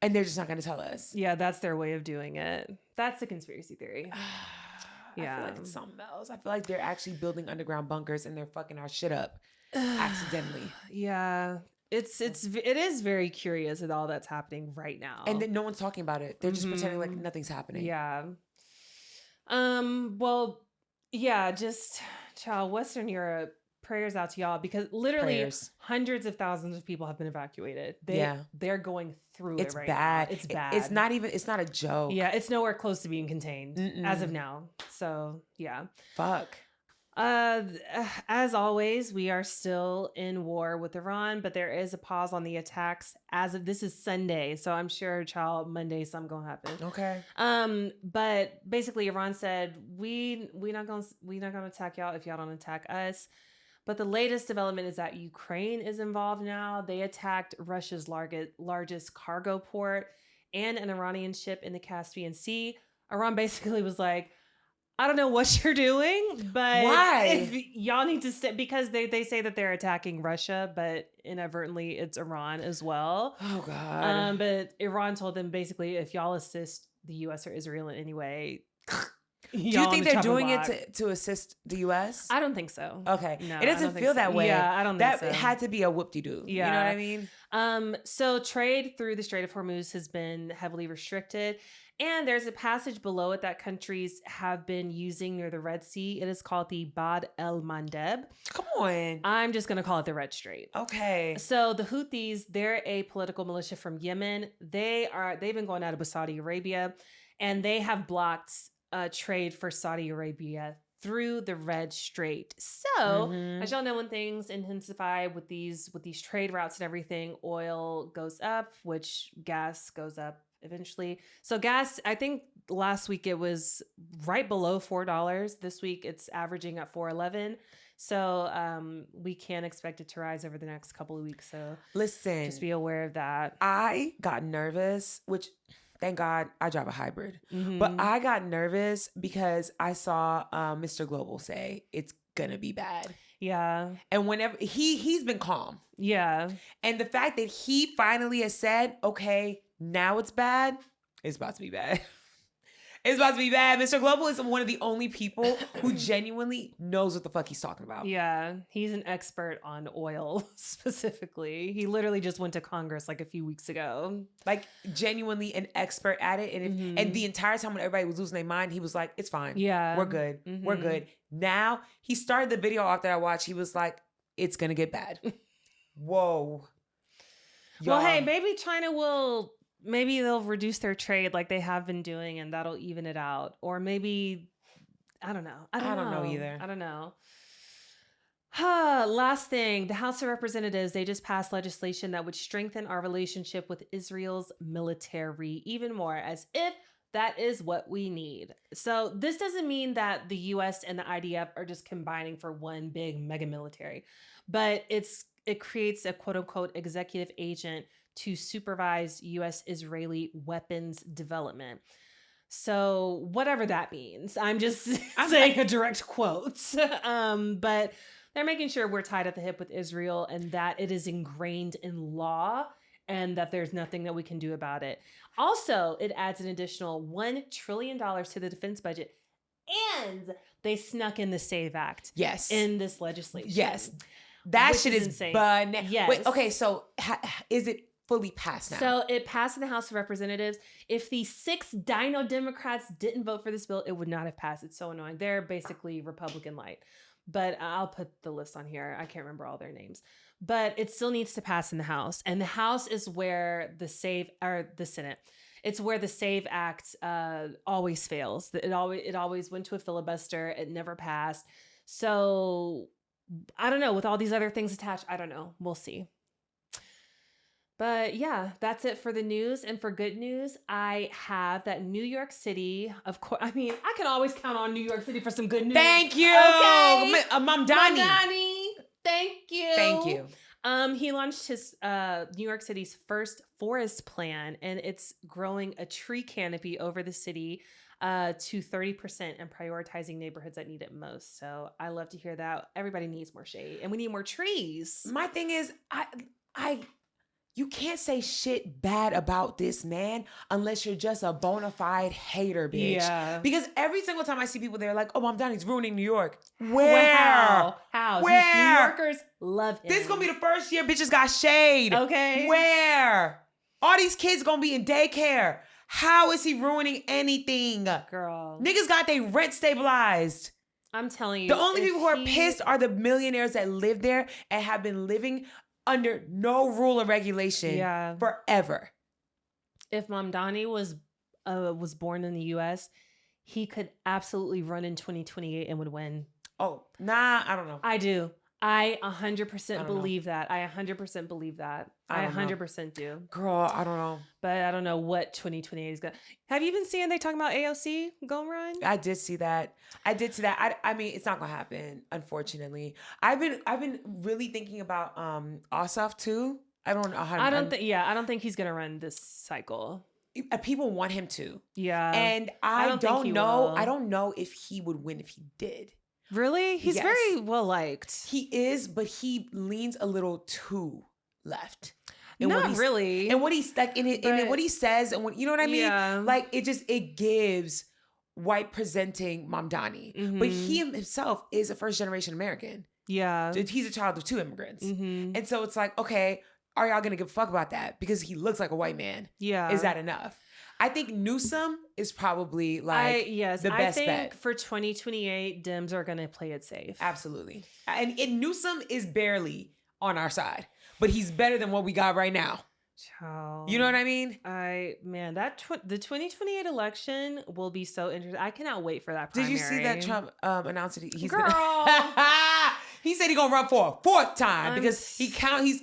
And they're just not going to tell us. Yeah, that's their way of doing it. That's the conspiracy theory. I feel like it's something else. I feel like they're actually building underground bunkers and they're fucking our shit up accidentally. Yeah. It is very curious at all that's happening right now. And then no one's talking about it. They're just pretending like nothing's happening. Yeah. Well, yeah, just child, Western Europe, prayers out to y'all because literally hundreds of thousands of people have been evacuated. They're going through it right bad. now. It's bad. It's not a joke. Yeah, it's nowhere close to being contained as of now. So, yeah. Fuck. As always, we are still in war with Iran, but there is a pause on the attacks as of this is Sunday, so I'm sure, child, Monday something gonna happen. Okay. But basically, Iran said we not gonna attack y'all if y'all don't attack us. But the latest development is that Ukraine is involved now. They attacked Russia's largest cargo port and an Iranian ship in the Caspian Sea. Iran basically was like, I don't know what you're doing, but why? if y'all need to stay, because they say that they're attacking Russia, but inadvertently it's Iran as well. Oh God. But Iran told them basically, if y'all assist the U.S. or Israel in any way, do you think they're doing it to assist the U.S.? I don't think so. Okay. No, it doesn't feel that way. Yeah, I don't think so. That had to be a whoop-de-doo. Yeah. You know what I mean? So trade through the Strait of Hormuz has been heavily restricted. And there's a passage below it that countries have been using near the Red Sea. It is called the Bab el-Mandeb. Come on. I'm just going to call it the Red Strait. Okay. So the Houthis, they're a political militia from Yemen. They've been going at it with Saudi Arabia, and they have blocked trade for Saudi Arabia through the Red Strait. So, as y'all know, when things intensify with these trade routes and everything, oil goes up, which gas goes up eventually. So gas, I think last week it was right below $4. This week it's averaging at $4.11. So we can expect it to rise over the next couple of weeks. So listen, just be aware of that. I got nervous, which thank God I drive a hybrid, but I got nervous because I saw Mr. Global say it's gonna be bad. Yeah. And whenever he's been calm. Yeah. And the fact that he finally has said, okay, now it's bad, it's about to be bad. It's about to be bad. Mr. Global is one of the only people who genuinely knows what the fuck he's talking about. Yeah. He's an expert on oil specifically. He literally just went to Congress like a few weeks ago. Like genuinely an expert at it. And and the entire time when everybody was losing their mind, he was like, it's fine. Yeah. We're good. We're good. Now, he started the video off that I watched. He was like, it's going to get bad. Whoa. Well, hey, maybe they'll reduce their trade like they have been doing, and that'll even it out. Or maybe, I don't know. I don't know either. I don't know. Last thing, the House of Representatives, they just passed legislation that would strengthen our relationship with Israel's military even more, as if that is what we need. So this doesn't mean that the U.S. and the IDF are just combining for one big mega military, but it creates a quote unquote executive agent to supervise U.S.-Israeli weapons development. So whatever that means, I'm just saying a direct quote. But they're making sure we're tied at the hip with Israel and that it is ingrained in law and that there's nothing that we can do about it. Also, it adds an additional $1 trillion to the defense budget. And they snuck in the SAVE Act in this legislation. Yes. That shit is insane. Yes. Wait, okay, so is it fully passed now? So it passed in the House of Representatives. If the 6 Dino Democrats didn't vote for this bill, it would not have passed. It's so annoying. They're basically Republican light. But I'll put the list on here. I can't remember all their names. But it still needs to pass in the House. And the House is where the Senate. It's where the SAVE Act always fails. It always went to a filibuster. It never passed. So I don't know. With all these other things attached, I don't know. We'll see. But yeah, that's it for the news. And for good news, I have that New York City, of course. I mean, I can always count on New York City for some good news. Thank you. Okay. Mom Donnie. Thank you. Thank you. He launched his New York City's first forest plan, and it's growing a tree canopy over the city to 30% and prioritizing neighborhoods that need it most. So I love to hear that. Everybody needs more shade, and we need more trees. My thing is, you can't say shit bad about this man unless you're just a bona fide hater, bitch. Yeah. Because every single time I see people, they're like, oh, Mom Donnie's ruining New York. Where? How? Where? New Yorkers love him. This is going to be the first year bitches got shade. Okay. Where? All these kids going to be in daycare. How is he ruining anything? Girl. Niggas got their rent stabilized. I'm telling you. The only people who are pissed are the millionaires that live there and have been living under no rule or regulation forever. If Mom Donnie was born in the U.S., he could absolutely run in 2028 and would win. Oh, nah, I don't know. I do. I 100% believe that. I 100% believe that. I 100% do. Girl, I don't know. But I don't know what 2028 is going to... Have you been seeing they talking about AOC going run? I did see that. I mean, it's not going to happen, unfortunately. I've been really thinking about Ossoff too. I don't think he's going to run this cycle. People want him to. Yeah. And I don't know. I don't know if he would win if he did. Really? He's very well liked. He is, but he leans a little too left. Not really. And what he's like in what he says and what, you know what I mean? Yeah. Like it gives white presenting Mamdani. Mm-hmm. But he himself is a first generation American. Yeah. He's a child of 2 immigrants. Mm-hmm. And so it's like, okay, are y'all gonna give a fuck about that? Because he looks like a white man. Yeah. Is that enough? I think Newsom is probably the best bet. I think for 2028, Dems are going to play it safe. Absolutely. And Newsom is barely on our side, but he's better than what we got right now. Child. You know what I mean? The 2028 election will be so interesting. I cannot wait for that primary. Did you see that Trump announced that he's Girl. He said he's gonna run for a 4th time because he's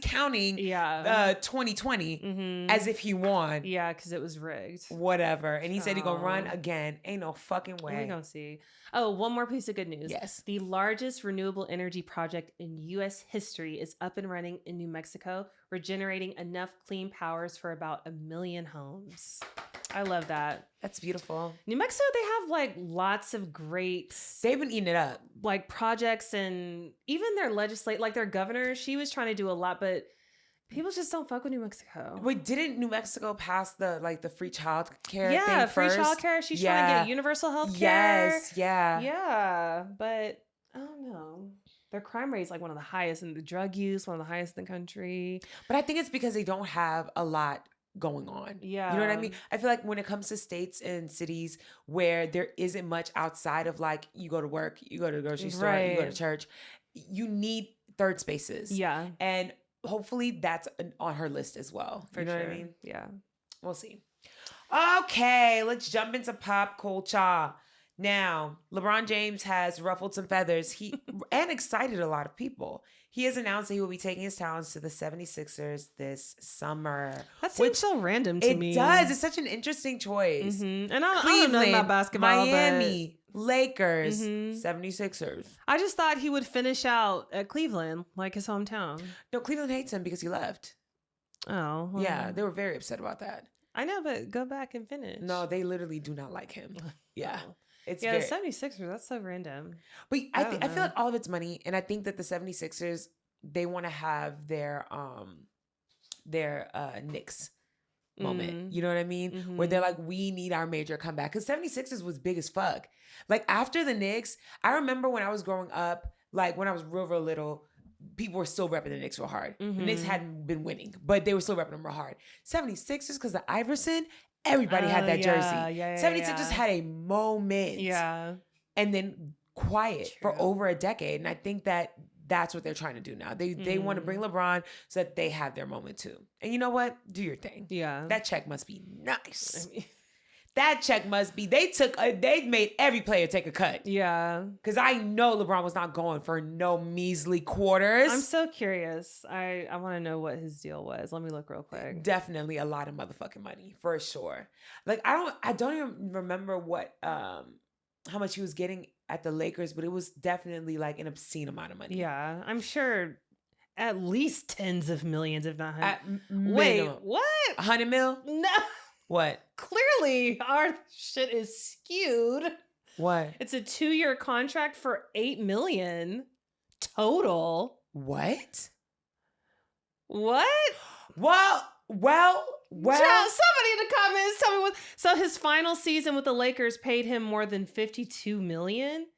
counting 2020 as if he won. Yeah, because it was rigged. Whatever. And he said he's gonna run again. Ain't no fucking way. We're gonna see. Oh, one more piece of good news. Yes. The largest renewable energy project in U.S. history is up and running in New Mexico, regenerating enough clean powers for about 1 million homes. I love that. That's beautiful. New Mexico, they have like lots of great... They've been eating it up. Like projects, and even their like their governor, she was trying to do a lot, but people just don't fuck with New Mexico. Wait, didn't New Mexico pass the free child care thing free first? child care. She's trying to get universal health care. Yes, yeah. Yeah, but I don't know. Their crime rate is like one of the highest in the drug use, one of the highest in the country. But I think it's because they don't have a lot going on. Yeah. You know what I mean? I feel like when it comes to states and cities where there isn't much outside of like you go to work, you go to the grocery store, you go to church, you need third spaces. Yeah. And hopefully that's on her list as well. You know what I mean? Yeah. We'll see. Okay, let's jump into pop culture. Now, LeBron James has ruffled some feathers and excited a lot of people. He has announced that he will be taking his talents to the 76ers this summer. That seems so random to me. It does. It's such an interesting choice. Mm-hmm. And I don't know about basketball, Miami, Lakers, 76ers. I just thought he would finish out at Cleveland, like his hometown. No, Cleveland hates him because he left. Oh. Well. Yeah, they were very upset about that. I know, but go back and finish. No, they literally do not like him. Yeah. Oh. The 76ers, that's so random. But I feel like all of it's money. And I think that the 76ers, they want to have their Knicks moment. You know what I mean? Mm-hmm. Where they're like, we need our major comeback. Because 76ers was big as fuck. Like after the Knicks, I remember when I was growing up, like when I was real, real little, people were still repping the Knicks real hard. The Knicks hadn't been winning, but they were still repping them real hard. 76ers, because of Iverson, everybody had that jersey. 76ers had a moment. Yeah. And then quiet for over a decade. And I think that that's what they're trying to do now. They want to bring LeBron so that they have their moment too. And you know what? Do your thing. Yeah. That check must be nice. I mean, that check must be, they made every player take a cut. Yeah. Because I know LeBron was not going for no measly quarters. I'm so curious. I want to know what his deal was. Let me look real quick. Definitely a lot of motherfucking money, for sure. Like, I don't even remember what, how much he was getting at the Lakers, but it was definitely like an obscene amount of money. Yeah. I'm sure at least tens of millions, if not hundreds. Wait, what? 100 mil? No. What? Clearly, our shit is skewed. What? It's a 2-year contract for $8 million total. What? What? Well. Somebody in the comments tell me what. So his final season with the Lakers paid him more than $52 million.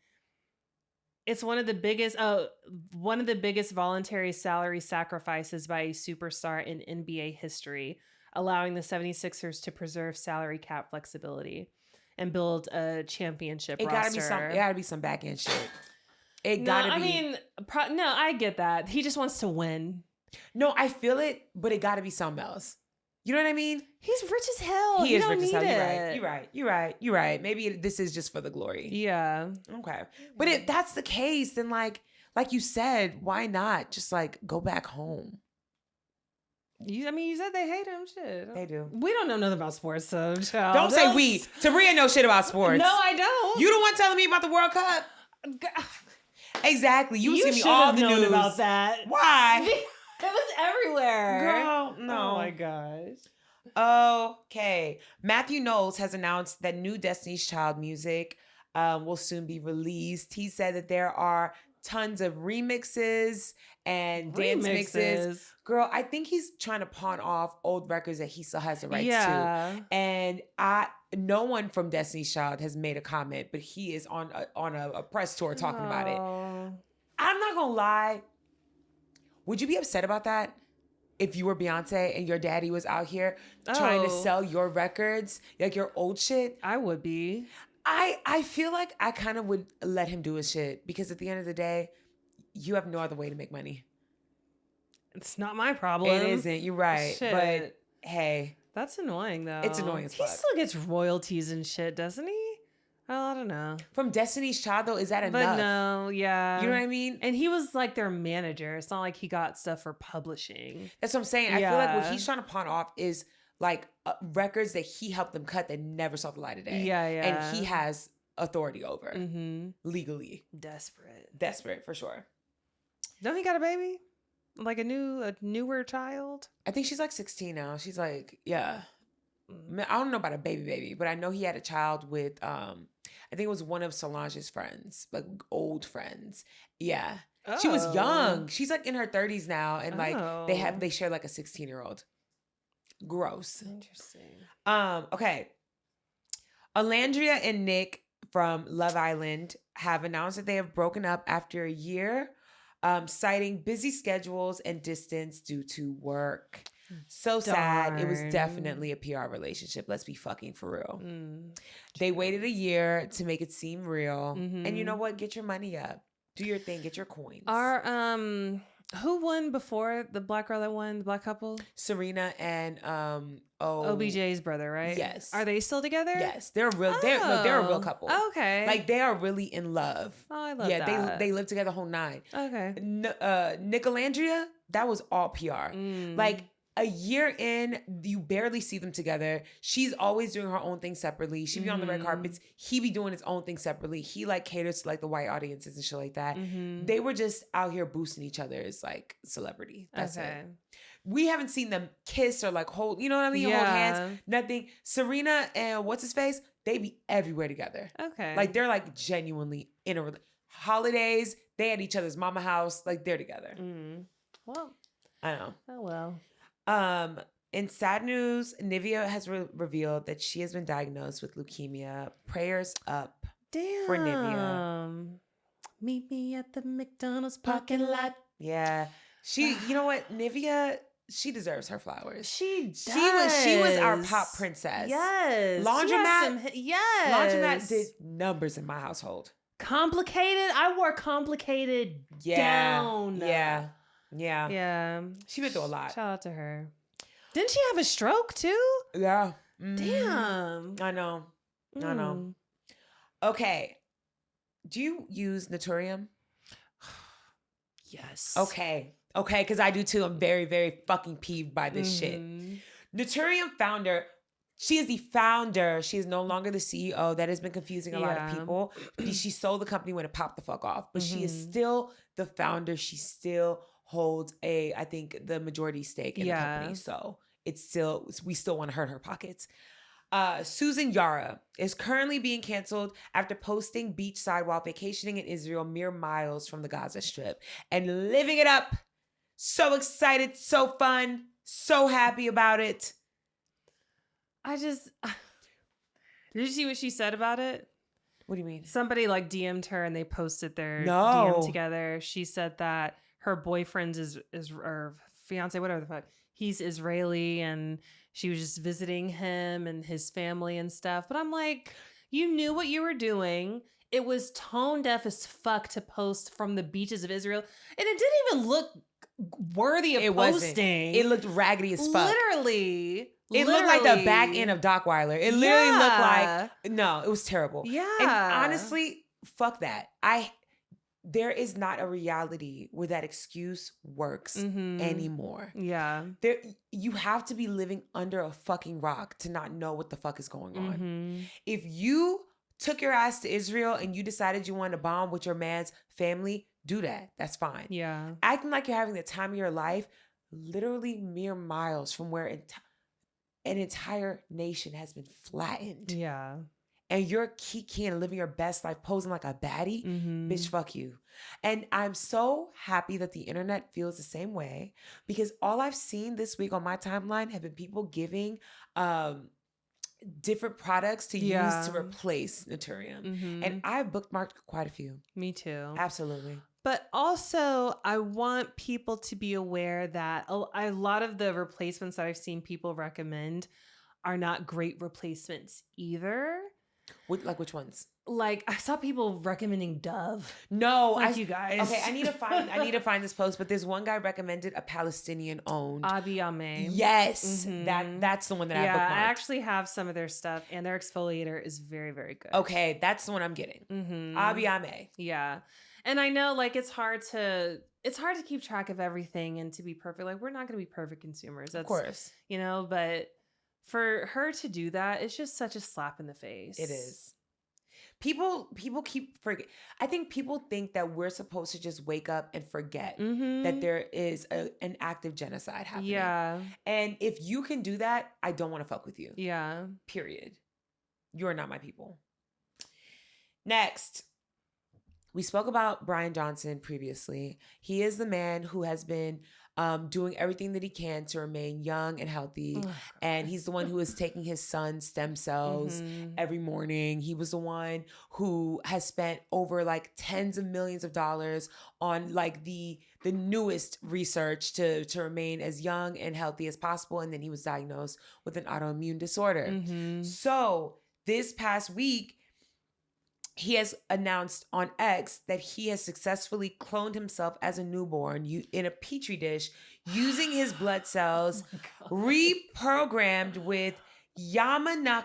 It's one of the biggest voluntary salary sacrifices by a superstar in NBA history, allowing the 76ers to preserve salary cap flexibility and build a championship roster. It gotta be some back end shit. I get that. He just wants to win. No, I feel it, but it gotta be something else. You know what I mean? He's rich as hell. He is don't rich as need hell. it. You're right. Maybe this is just for the glory. Yeah. Okay. But if that's the case, then like you said, why not just like go back home? You said they hate him. Shit. They do. We don't know nothing about sports, so child. Don't say we. Tabria knows shit about sports. No, I don't. You the one telling me about the World Cup. Exactly. You give me all the news about that. Why? It was everywhere. Girl, no. Oh my gosh. Okay. Matthew Knowles has announced that new Destin'y Child music will soon be released. He said that there are tons of remixes and dance mixes. Girl, I think he's trying to pawn off old records that he still has the rights to. And no one from Destin'y Child has made a comment, but he is on a press tour talking about it. I'm not gonna lie. Would you be upset about that if you were Beyonce and your daddy was out here trying to sell your records, like your old shit? I would be. I feel like I kind of would let him do his shit because at the end of the day, you have no other way to make money. It's not my problem. It isn't. You're right. Shit. But hey. That's annoying though. It's annoying as fuck. He still gets royalties and shit, doesn't he? Oh, I don't know. From Destiny's Child though, is that enough? But no, yeah. You know what I mean? And he was like their manager. It's not like he got stuff for publishing. That's what I'm saying. I feel like what he's trying to pawn off is like records that he helped them cut that never saw the light of day. Yeah. And he has authority over legally. Desperate for sure. Don't he got a baby? Like a newer child? I think she's like 16 now. She's like, yeah. I don't know about a baby, but I know he had a child with, I think it was one of Solange's friends, like old friends. Yeah. Oh. She was young. She's like in her 30s now. And like they share like a 16-year-old. Gross. Interesting. Okay. Alandria and Nick from Love Island have announced that they have broken up after a year, citing busy schedules and distance due to work. So sad. It was definitely a PR relationship. Let's be fucking for real. They waited a year to make it seem real. And you know what? Get your money up. Do your thing. Get your coins. Who won before the black girl that won, the black couple? Serena and OBJ's brother, right? Yes. Are they still together? Yes. They're a real couple. Okay. Like they are really in love. Oh, I love that. Yeah, they live together whole nine. Okay. Nicolandria, that was all PR. Like a year in, you barely see them together. She's always doing her own thing separately. She be on the red carpets. He be doing his own thing separately. He like caters to like the white audiences and shit like that. They were just out here boosting each other's like celebrity. That's it. We haven't seen them kiss or like hold, you know what I mean? Hold hands, nothing. Serena and what's his face? They be everywhere together. Okay. Like they're like genuinely in a holidays. They at each other's mama house. Like they're together. Well, I know. Oh well. In sad news, Nivea has revealed that she has been diagnosed with leukemia. Prayers up for Nivea. Meet me at the McDonald's parking lot. Yeah. You know what? Nivea, she deserves her flowers. She does. She was our pop princess. Yes. Laundromat. Yes. Laundromat did numbers in my household. Complicated. I wore complicated down. Yeah. Yeah. She went through a lot. Shout out to her. Didn't she have a stroke too? Yeah. Damn. I know. Okay. Do you use Naturium? Yes. Okay, because I do too. I'm very, very fucking peeved by this shit. Naturium founder, she is the founder. She is no longer the CEO. That has been confusing a lot of people. She sold the company when it popped the fuck off. But she is still the founder. She still holds I think the majority stake in the company. So we still want to hurt her pockets. Susan Yara is currently being canceled after posting beachside while vacationing in Israel mere miles from the Gaza Strip and living it up. So excited, so fun, so happy about it. Did you see what she said about it? What do you mean? Somebody like DM'd her and they posted their DM together. She said that her boyfriend is or fiance, whatever the fuck, he's Israeli and she was just visiting him and his family and stuff. But I'm like, you knew what you were doing. It was tone deaf as fuck to post from the beaches of Israel. And it didn't even look worthy of It posting. wasn't. It looked raggedy as fuck. Literally. It looked like the back end of Dockweiler. It literally looked like, no, it was terrible. Yeah. And honestly, fuck that. There is not a reality where that excuse works anymore. Yeah. You have to be living under a fucking rock to not know what the fuck is going on. If you took your ass to Israel and you decided you wanted to bomb with your man's family, do that. That's fine. Yeah. Acting like you're having the time of your life, literally mere miles from where an entire nation has been flattened. Yeah. And you're kiki and living your best life, posing like a baddie, bitch, fuck you. And I'm so happy that the internet feels the same way, because all I've seen this week on my timeline have been people giving different products to use to replace Naturium. And I've bookmarked quite a few. Me too. Absolutely. But also, I want people to be aware that a lot of the replacements that I've seen people recommend are not great replacements either. Like which ones? Like I saw people recommending Dove. No, like you guys. Okay, I need to find this post, but there's one guy recommended a Palestinian owned Abiyame. Yes, that's the one that I bookmarked. I actually have some of their stuff, and their exfoliator is very, very good. Okay, that's the one I'm getting. Abiyame. Yeah, and I know like it's hard to keep track of everything and to be perfect. Like we're not going to be perfect consumers, that's, of course, but for her to do that, it's just such a slap in the face. It is. People keep forget. I think people think that we're supposed to just wake up and forget that there is an active genocide happening. Yeah. And if you can do that, I don't want to fuck with you. Yeah. Period. You're not my people. Next. We spoke about Bryan Johnson previously. He is the man who has been doing everything that he can to remain young and healthy. And he's the one who is taking his son's stem cells every morning. He was the one who has spent over like tens of millions of dollars on like the newest research to remain as young and healthy as possible. And then he was diagnosed with an autoimmune disorder. So this past week, he has announced on X that he has successfully cloned himself as a newborn in a petri dish using his blood cells, reprogrammed with Yamanaka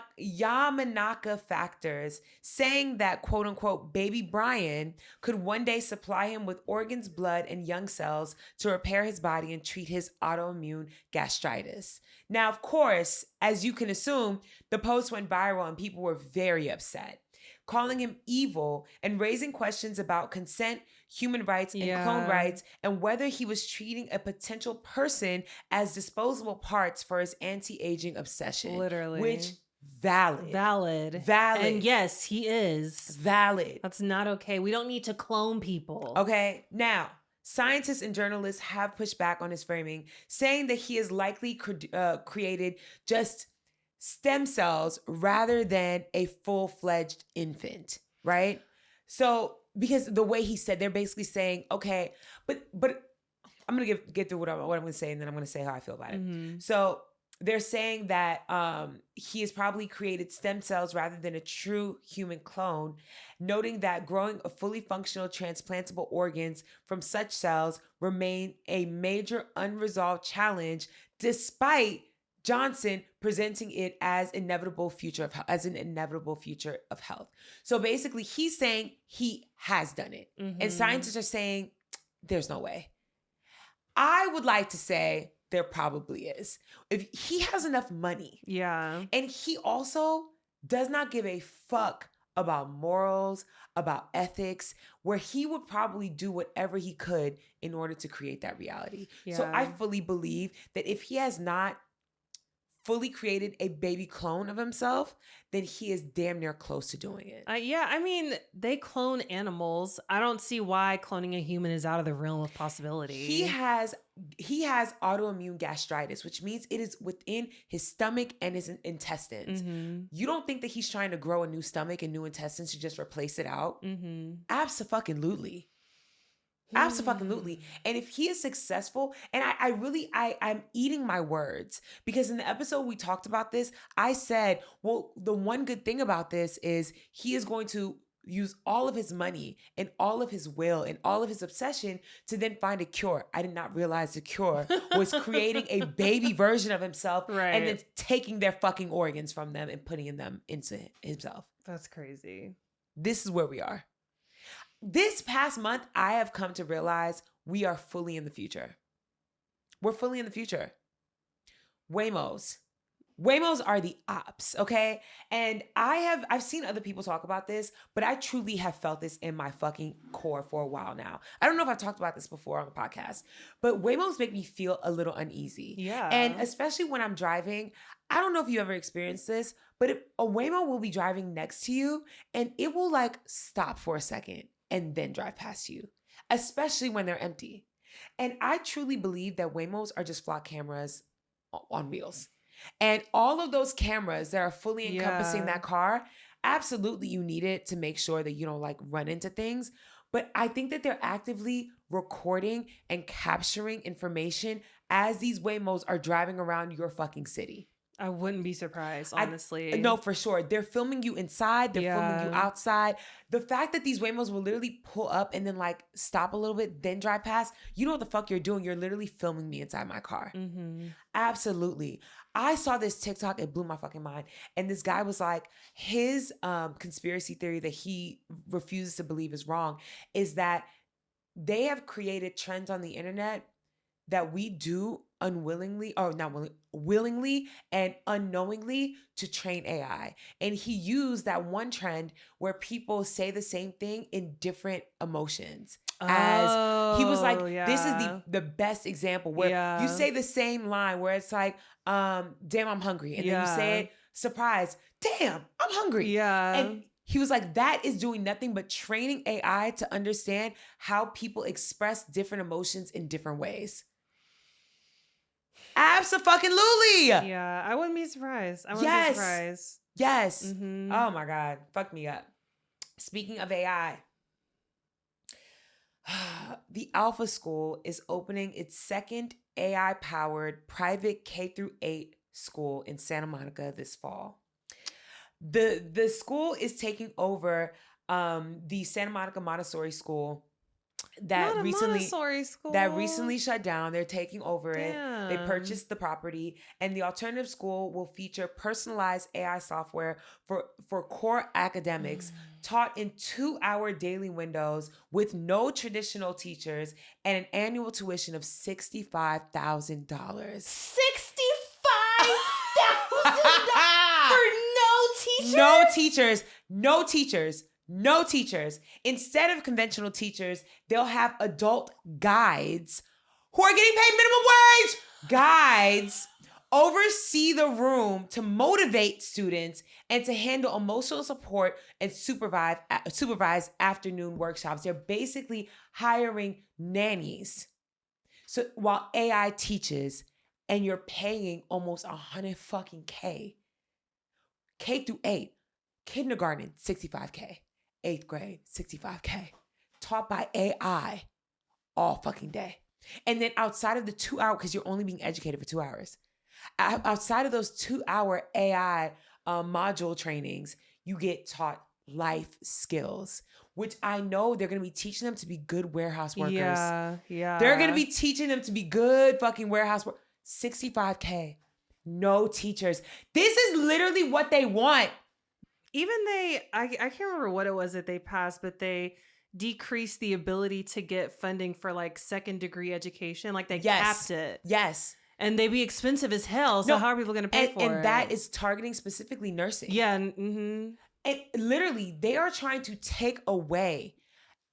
factors, saying that, quote unquote, baby Bryan could one day supply him with organs, blood, and young cells to repair his body and treat his autoimmune gastritis. Now, of course, as you can assume, the post went viral and people were very upset, calling him evil and raising questions about consent, human rights, and clone rights, and whether he was treating a potential person as disposable parts for his anti-aging obsession. Literally. Which, valid. And yes, he is. Valid. That's not okay. We don't need to clone people. Okay, now, scientists and journalists have pushed back on his framing, saying that he has likely created just stem cells rather than a full-fledged infant, right? So, because the way he said, they're basically saying, okay, but I'm gonna get through what I'm gonna say, and then I'm gonna say how I feel about it. So they're saying that he has probably created stem cells rather than a true human clone, noting that growing a fully functional transplantable organs from such cells remain a major unresolved challenge, despite Johnson presenting it as an inevitable future of health. So basically, he's saying he has done it, and scientists are saying there's no way. I would like to say there probably is. If he has enough money, and he also does not give a fuck about morals, about ethics, where he would probably do whatever he could in order to create that reality. So I fully believe that if he has not fully created a baby clone of himself, then he is damn near close to doing it. I mean, they clone animals. I don't see why cloning a human is out of the realm of possibility. He has autoimmune gastritis, which means it is within his stomach and his intestines. You don't think that he's trying to grow a new stomach and new intestines to just replace it out? Abso-fucking-lutely. Absolutely. And if he is successful, and I'm eating my words, because in the episode we talked about this, I said, well, the one good thing about this is he is going to use all of his money and all of his will and all of his obsession to then find a cure. I did not realize the cure was creating a baby version of himself and then taking their fucking organs from them and putting them into himself. That's crazy. This is where we are. This past month, I have come to realize we are fully in the future. We're fully in the future. Waymos. Waymos are the ops, okay? And I've seen other people talk about this, but I truly have felt this in my fucking core for a while now. I don't know if I've talked about this before on the podcast, but Waymos make me feel a little uneasy. Yeah. And especially when I'm driving, I don't know if you ever experienced this, but a Waymo will be driving next to you and it will like stop for a second and then drive past you, especially when they're empty. And I truly believe that Waymos are just flock cameras on wheels. And all of those cameras that are fully encompassing that car, absolutely you need it to make sure that you don't like run into things. But I think that they're actively recording and capturing information as these Waymos are driving around your fucking city. I wouldn't be surprised, honestly. No, for sure. They're filming you inside. They're filming you outside. The fact that these Waymos will literally pull up and then like stop a little bit, then drive past, you know what the fuck you're doing. You're literally filming me inside my car. Mm-hmm. Absolutely. I saw this TikTok. It blew my fucking mind. And this guy was like, his conspiracy theory that he refuses to believe is wrong is that they have created trends on the internet that we do unwillingly, or not willingly and unknowingly to train AI. And he used that one trend where people say the same thing in different emotions. As he was like, this is the best example where you say the same line where it's like, damn, I'm hungry. And then you say it, surprise, damn, I'm hungry. Yeah. And he was like, that is doing nothing but training AI to understand how people express different emotions in different ways. Abso-fucking-lutely. Yeah, I wouldn't be surprised. I wouldn't be surprised. Yes. Mm-hmm. Oh my God. Fuck me up. Speaking of AI, the Alpha School is opening its second AI-powered private K-8 school in Santa Monica this fall. The school is taking over the Santa Monica Montessori School that recently shut down. They're taking over it. They purchased the property, and the alternative school will feature personalized AI software for core academics taught in 2-hour daily windows with no traditional teachers and an annual tuition of $65,000. $65,000 for no teachers? No teachers. No teachers. Instead of conventional teachers, they'll have adult guides who are getting paid minimum wage. Guides oversee the room to motivate students and to handle emotional support and supervise afternoon workshops. They're basically hiring nannies. So while AI teaches and you're paying almost $100,000, K-8, kindergarten, $65,000. 8th grade, $65,000, taught by AI all fucking day. And then outside of the 2 hour, because you're only being educated for 2 hours, outside of those 2-hour AI module trainings, you get taught life skills, which I know they're going to be teaching them to be good warehouse workers. Yeah. They're going to be teaching them to be good fucking warehouse workers. $65,000, no teachers. This is literally what they want. Even I can't remember what it was that they passed, but they decreased the ability to get funding for like second degree education. Like they capped it. Yes. And they'd be expensive as hell. So how are people going to pay for it? And that is targeting specifically nursing. Yeah. Mm-hmm. And literally, they are trying to take away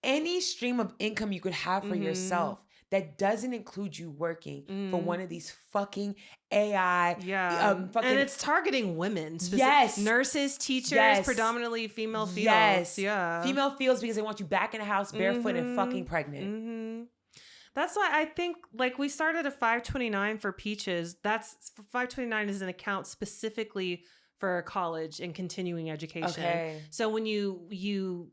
any stream of income you could have for yourself that doesn't include you working for one of these fucking AI. Yeah. And it's targeting women. Yes. Nurses, teachers, predominantly female fields. Yes. Yeah. Female fields because they want you back in the house barefoot and fucking pregnant. Mm-hmm. That's why I think like we started a 529 for Peaches. That's 529 is an account specifically for college and continuing education. Okay. So when you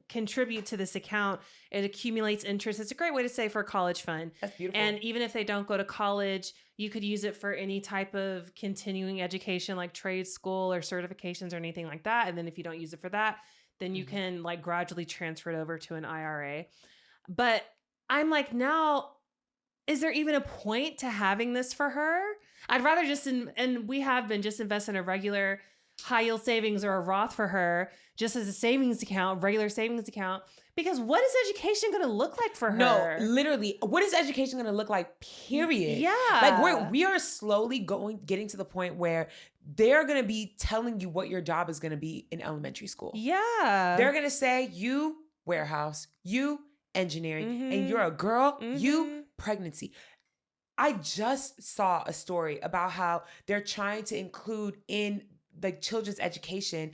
contribute to this account, it accumulates interest. It's a great way to save for a college fund. That's beautiful. And even if they don't go to college, you could use it for any type of continuing education like trade school or certifications or anything like that. And then if you don't use it for that, then you can like gradually transfer it over to an IRA. But I'm like, now, is there even a point to having this for her? I'd rather just, and we have been just invest in a regular high yield savings or a Roth for her, just as a savings account, regular savings account. Because what is education going to look like for her? No, literally, what is education going to look like? Period. Yeah. Like we are slowly getting to the point where they're going to be telling you what your job is going to be in elementary school. Yeah. They're going to say, you warehouse, you engineering, and you're a girl, you pregnancy. I just saw a story about how they're trying to include in the children's education,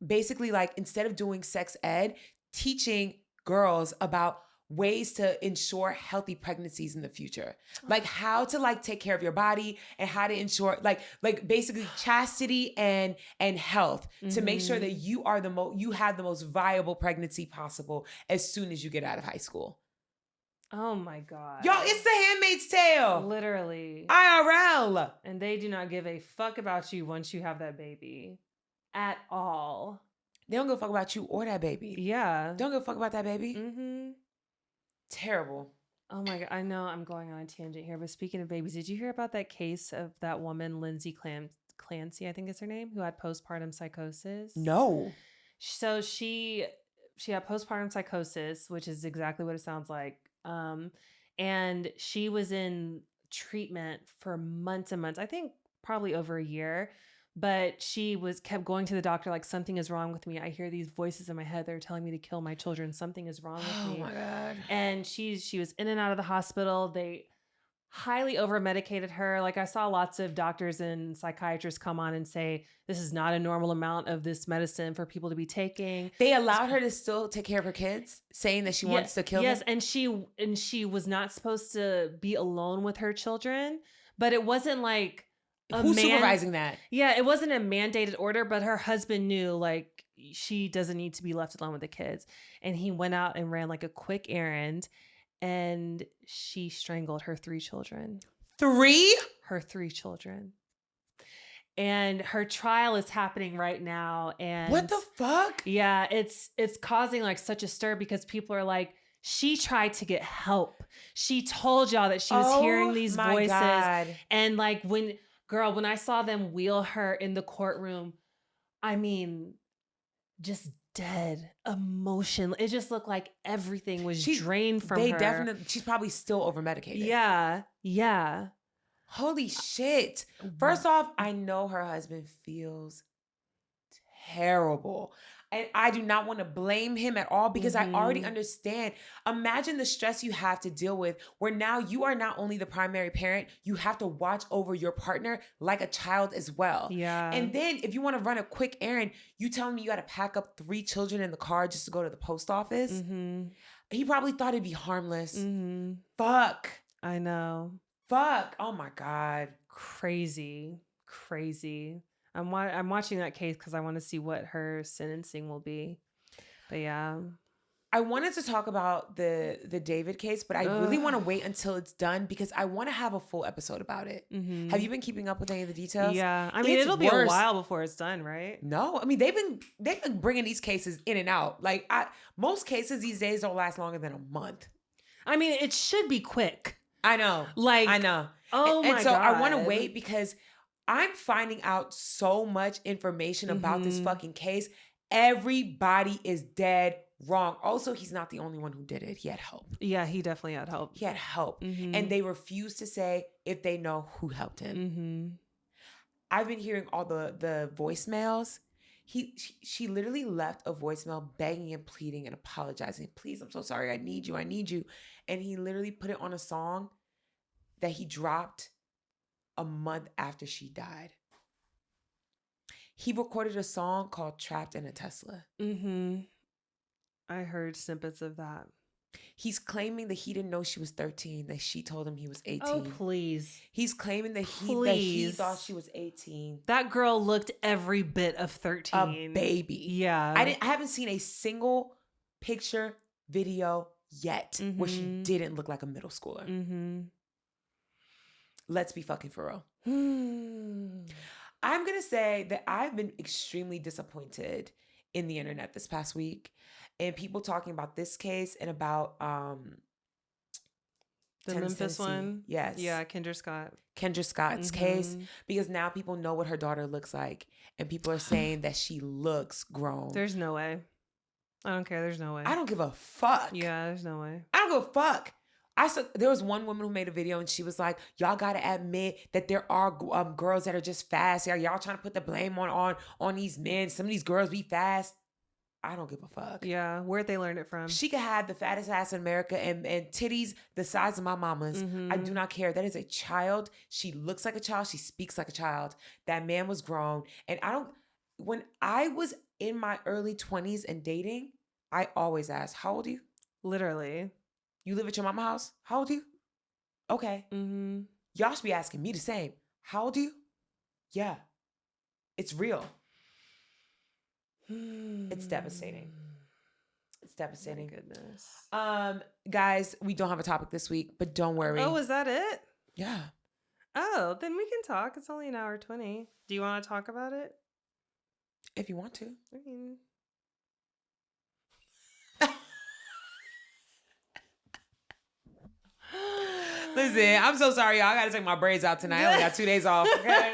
basically like instead of doing sex ed, teaching girls about ways to ensure healthy pregnancies in the future, like how to like take care of your body and how to ensure like basically chastity and health to make sure that you are you have the most viable pregnancy possible as soon as you get out of high school. Oh my God. Y'all, it's The Handmaid's Tale. Literally. IRL. And they do not give a fuck about you once you have that baby at all. They don't give a fuck about you or that baby. Yeah. Don't give a fuck about that baby. Terrible. Oh my God. I know I'm going on a tangent here, but speaking of babies, did you hear about that case of that woman, Lindsay Clancy, I think is her name, who had postpartum psychosis? No. So she had postpartum psychosis, which is exactly what it sounds like. And she was in treatment for months and months, I think probably over a year, but she kept going to the doctor like, something is wrong with me. I hear these voices in my head that are telling me to kill my children. Something is wrong with me. Oh my God. And she was in and out of the hospital. They highly over medicated her. Like I saw lots of doctors and psychiatrists come on and say, this is not a normal amount of this medicine for people to be taking. They allowed her to still take care of her kids, saying that she wants to kill them? Yes, and she was not supposed to be alone with her children, but it wasn't like who's supervising that? Yeah, it wasn't a mandated order, but her husband knew like she doesn't need to be left alone with the kids. And he went out and ran like a quick errand, and she strangled her 3 children. 3? Her 3 children. And her trial is happening right now. And what the fuck? Yeah, it's causing like such a stir because people are like, she tried to get help. She told y'all that she was hearing these voices. God. And like when I saw them wheel her in the courtroom, I mean, just dead, emotion. It just looked like everything was drained from her. She's probably still over medicated. Yeah. Yeah. Holy shit. First off, I know her husband feels terrible. And I do not want to blame him at all because I already understand. Imagine the stress you have to deal with where now you are not only the primary parent, you have to watch over your partner like a child as well. Yeah. And then if you want to run a quick errand, you telling me you got to pack up 3 children in the car just to go to the post office? He probably thought it'd be harmless. Fuck. I know. Fuck. Oh my God. Crazy. I'm watching that case because I want to see what her sentencing will be. But yeah. I wanted to talk about the David case, but I really want to wait until it's done because I want to have a full episode about it. Have you been keeping up with any of the details? Yeah. I mean, it'll be a while before it's done, right? No. I mean, they've been bringing these cases in and out. Like most cases these days don't last longer than a month. I mean, it should be quick. I know. Like, I know. Oh my God. And so I want to wait because I'm finding out so much information about this fucking case. Everybody is dead wrong. Also, he's not the only one who did it. He had help. Yeah, he definitely had help. He had help. And they refuse to say if they know who helped him. I've been hearing all the voicemails. She literally left a voicemail begging and pleading and apologizing. Please, I'm so sorry. I need you. And he literally put it on a song that he dropped a month after she died. He recorded a song called Trapped in a Tesla. I heard snippets of that. He's claiming that he didn't know she was 13, that she told him he was 18. Oh, please. He's claiming that he thought she was 18. That girl looked every bit of 13. A baby. Yeah. I haven't seen a single picture, video yet where she didn't look like a middle schooler. Let's be fucking for real. I'm going to say that I've been extremely disappointed in the internet this past week, and people talking about this case and about the Memphis Tennessee. one. Yes. Yeah, Kendra Scott's case, because now people know what her daughter looks like, and people are saying that she looks grown. There's no way. I don't care. There's no way. I don't give a fuck. Yeah, there's no way. I don't give a fuck. There was one woman who made a video and she was like, y'all got to admit that there are girls that are just fast. Y'all trying to put the blame on these men. Some of these girls be fast. I don't give a fuck. Yeah, where'd they learn it from? She could have the fattest ass in America and titties the size of my mama's. I do not care. That is a child. She looks like a child. She speaks like a child. That man was grown. And when I was in my early 20s and dating, I always asked, how old are you? Literally. You live at your mama's house? How old are you? Okay. Y'all should be asking me the same. How old are you? Yeah. It's real. It's devastating. It's devastating. My goodness. Guys, we don't have a topic this week, but don't worry. Oh, is that it? Yeah. Oh, then we can talk. It's only an hour 20. Do you want to talk about it? If you want to. I mean... Listen, I'm so sorry, y'all. I gotta take my braids out tonight. I only got 2 days off. Okay?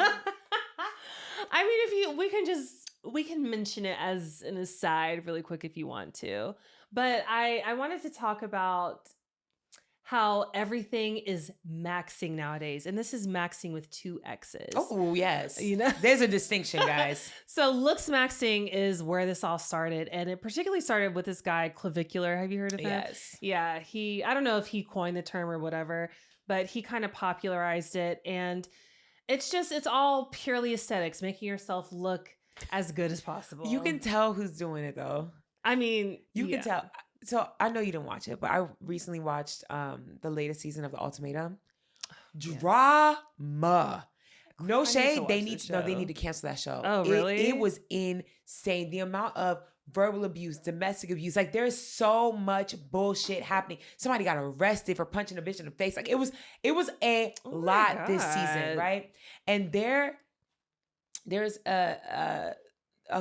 I mean, we can mention it as an aside really quick if you want to. But I wanted to talk about how everything is maxing nowadays. And this is maxing with 2 X's. Oh, yes. You know? There's a distinction, guys. So looksmaxxing is where this all started. And it particularly started with this guy, Clavicular. Have you heard of him? Yes. Yeah. I don't know if he coined the term or whatever, but he kind of popularized it. And it's all purely aesthetics, making yourself look as good as possible. You can tell who's doing it, though. I mean, you can tell. So I know you didn't watch it, but I recently watched the latest season of The Ultimatum. Drama. No shade. They need to cancel that show. Oh, really? It was insane. The amount of verbal abuse, domestic abuse. Like, there's so much bullshit happening. Somebody got arrested for punching a bitch in the face. Like, it was a lot this season, right? And there's a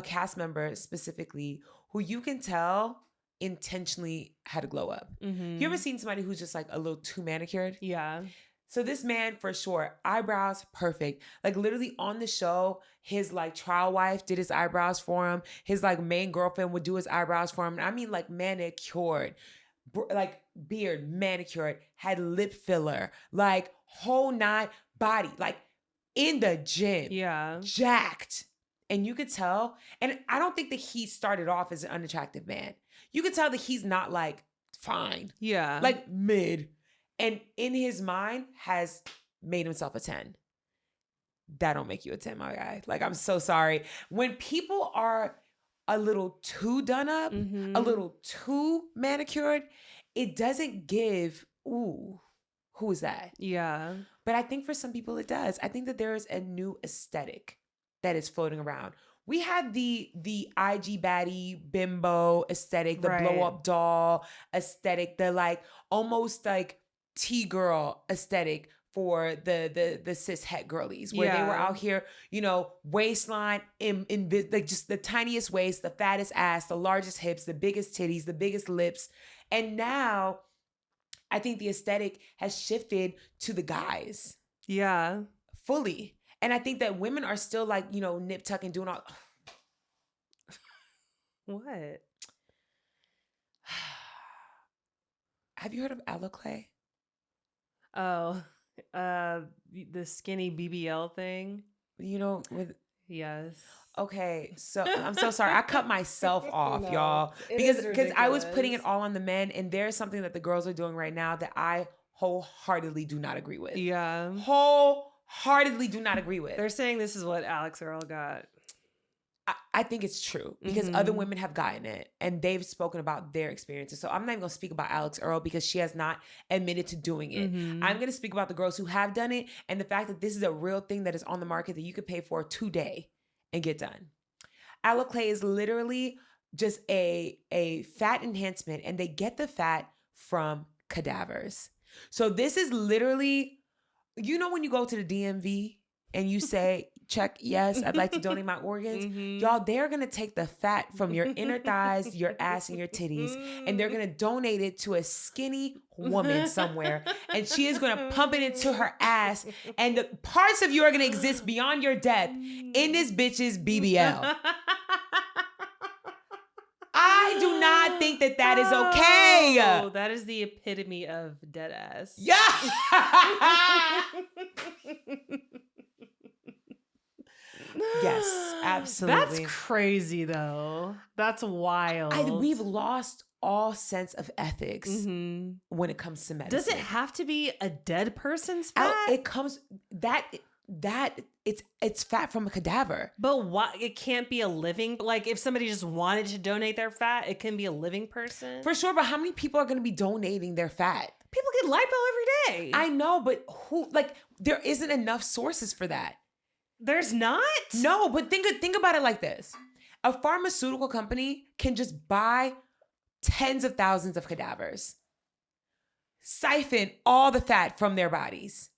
cast member specifically who you can tell intentionally had a glow up. You ever seen somebody who's just like a little too manicured? Yeah. So this man, for sure, eyebrows perfect. Like, literally on the show, his like trial wife did his eyebrows for him. His like main girlfriend would do his eyebrows for him. And I mean, like, manicured, like beard manicured, had lip filler, like whole 9 body, like in the gym. Yeah. Jacked. And you could tell, and I don't think that he started off as an unattractive man. You could tell that he's not like fine. Yeah. Like mid. And in his mind has made himself a 10. That don't make you a 10, my guy. Like, I'm so sorry. When people are a little too done up, a little too manicured, it doesn't give, ooh, who is that? Yeah. But I think for some people it does. I think that there is a new aesthetic that is floating around. We had the IG baddie bimbo aesthetic, the blow up doll aesthetic, the like almost like T-girl aesthetic for the cis het girlies, where they were out here, you know, waistline in like just the tiniest waist, the fattest ass, the largest hips, the biggest titties, the biggest lips. And now I think the aesthetic has shifted to the guys. Yeah. Fully. And I think that women are still like, you know, nip tuck and doing all. What? Have you heard of alloClae? Oh, the skinny BBL thing. You know, with yes. Okay, so I'm so sorry. I cut myself off, y'all, because I was putting it all on the men, and there's something that the girls are doing right now that I wholeheartedly do not agree with. Yeah, wholeheartedly do not agree with. They're saying this is what Alex Earl got. I think it's true because other women have gotten it and they've spoken about their experiences. So I'm not even going to speak about Alex Earl because she has not admitted to doing it. I'm going to speak about the girls who have done it and the fact that this is a real thing that is on the market that you could pay for today and get done. alloClae is literally just a fat enhancement, and they get the fat from cadavers. So this is literally, you know, when you go to the DMV and you say, check, yes, I'd like to donate my organs. Y'all, they're going to take the fat from your inner thighs, your ass, and your titties, and they're going to donate it to a skinny woman somewhere. And she is going to pump it into her ass. And the parts of you are going to exist beyond your death in this bitch's BBL. I do not think that that is okay. Oh, that is the epitome of dead ass. Yeah. Yes, absolutely. That's crazy, though. That's wild. We've lost all sense of ethics when it comes to medicine. Does it have to be a dead person's fat? It comes that it's fat from a cadaver. But why? It can't be a living. Like if somebody just wanted to donate their fat, it can be a living person. For sure, but how many people are going to be donating their fat? People get lipo every day. I know, but who? Like there isn't enough sources for that. There's not? No, but think about it like this. A pharmaceutical company can just buy tens of thousands of cadavers, siphon all the fat from their bodies,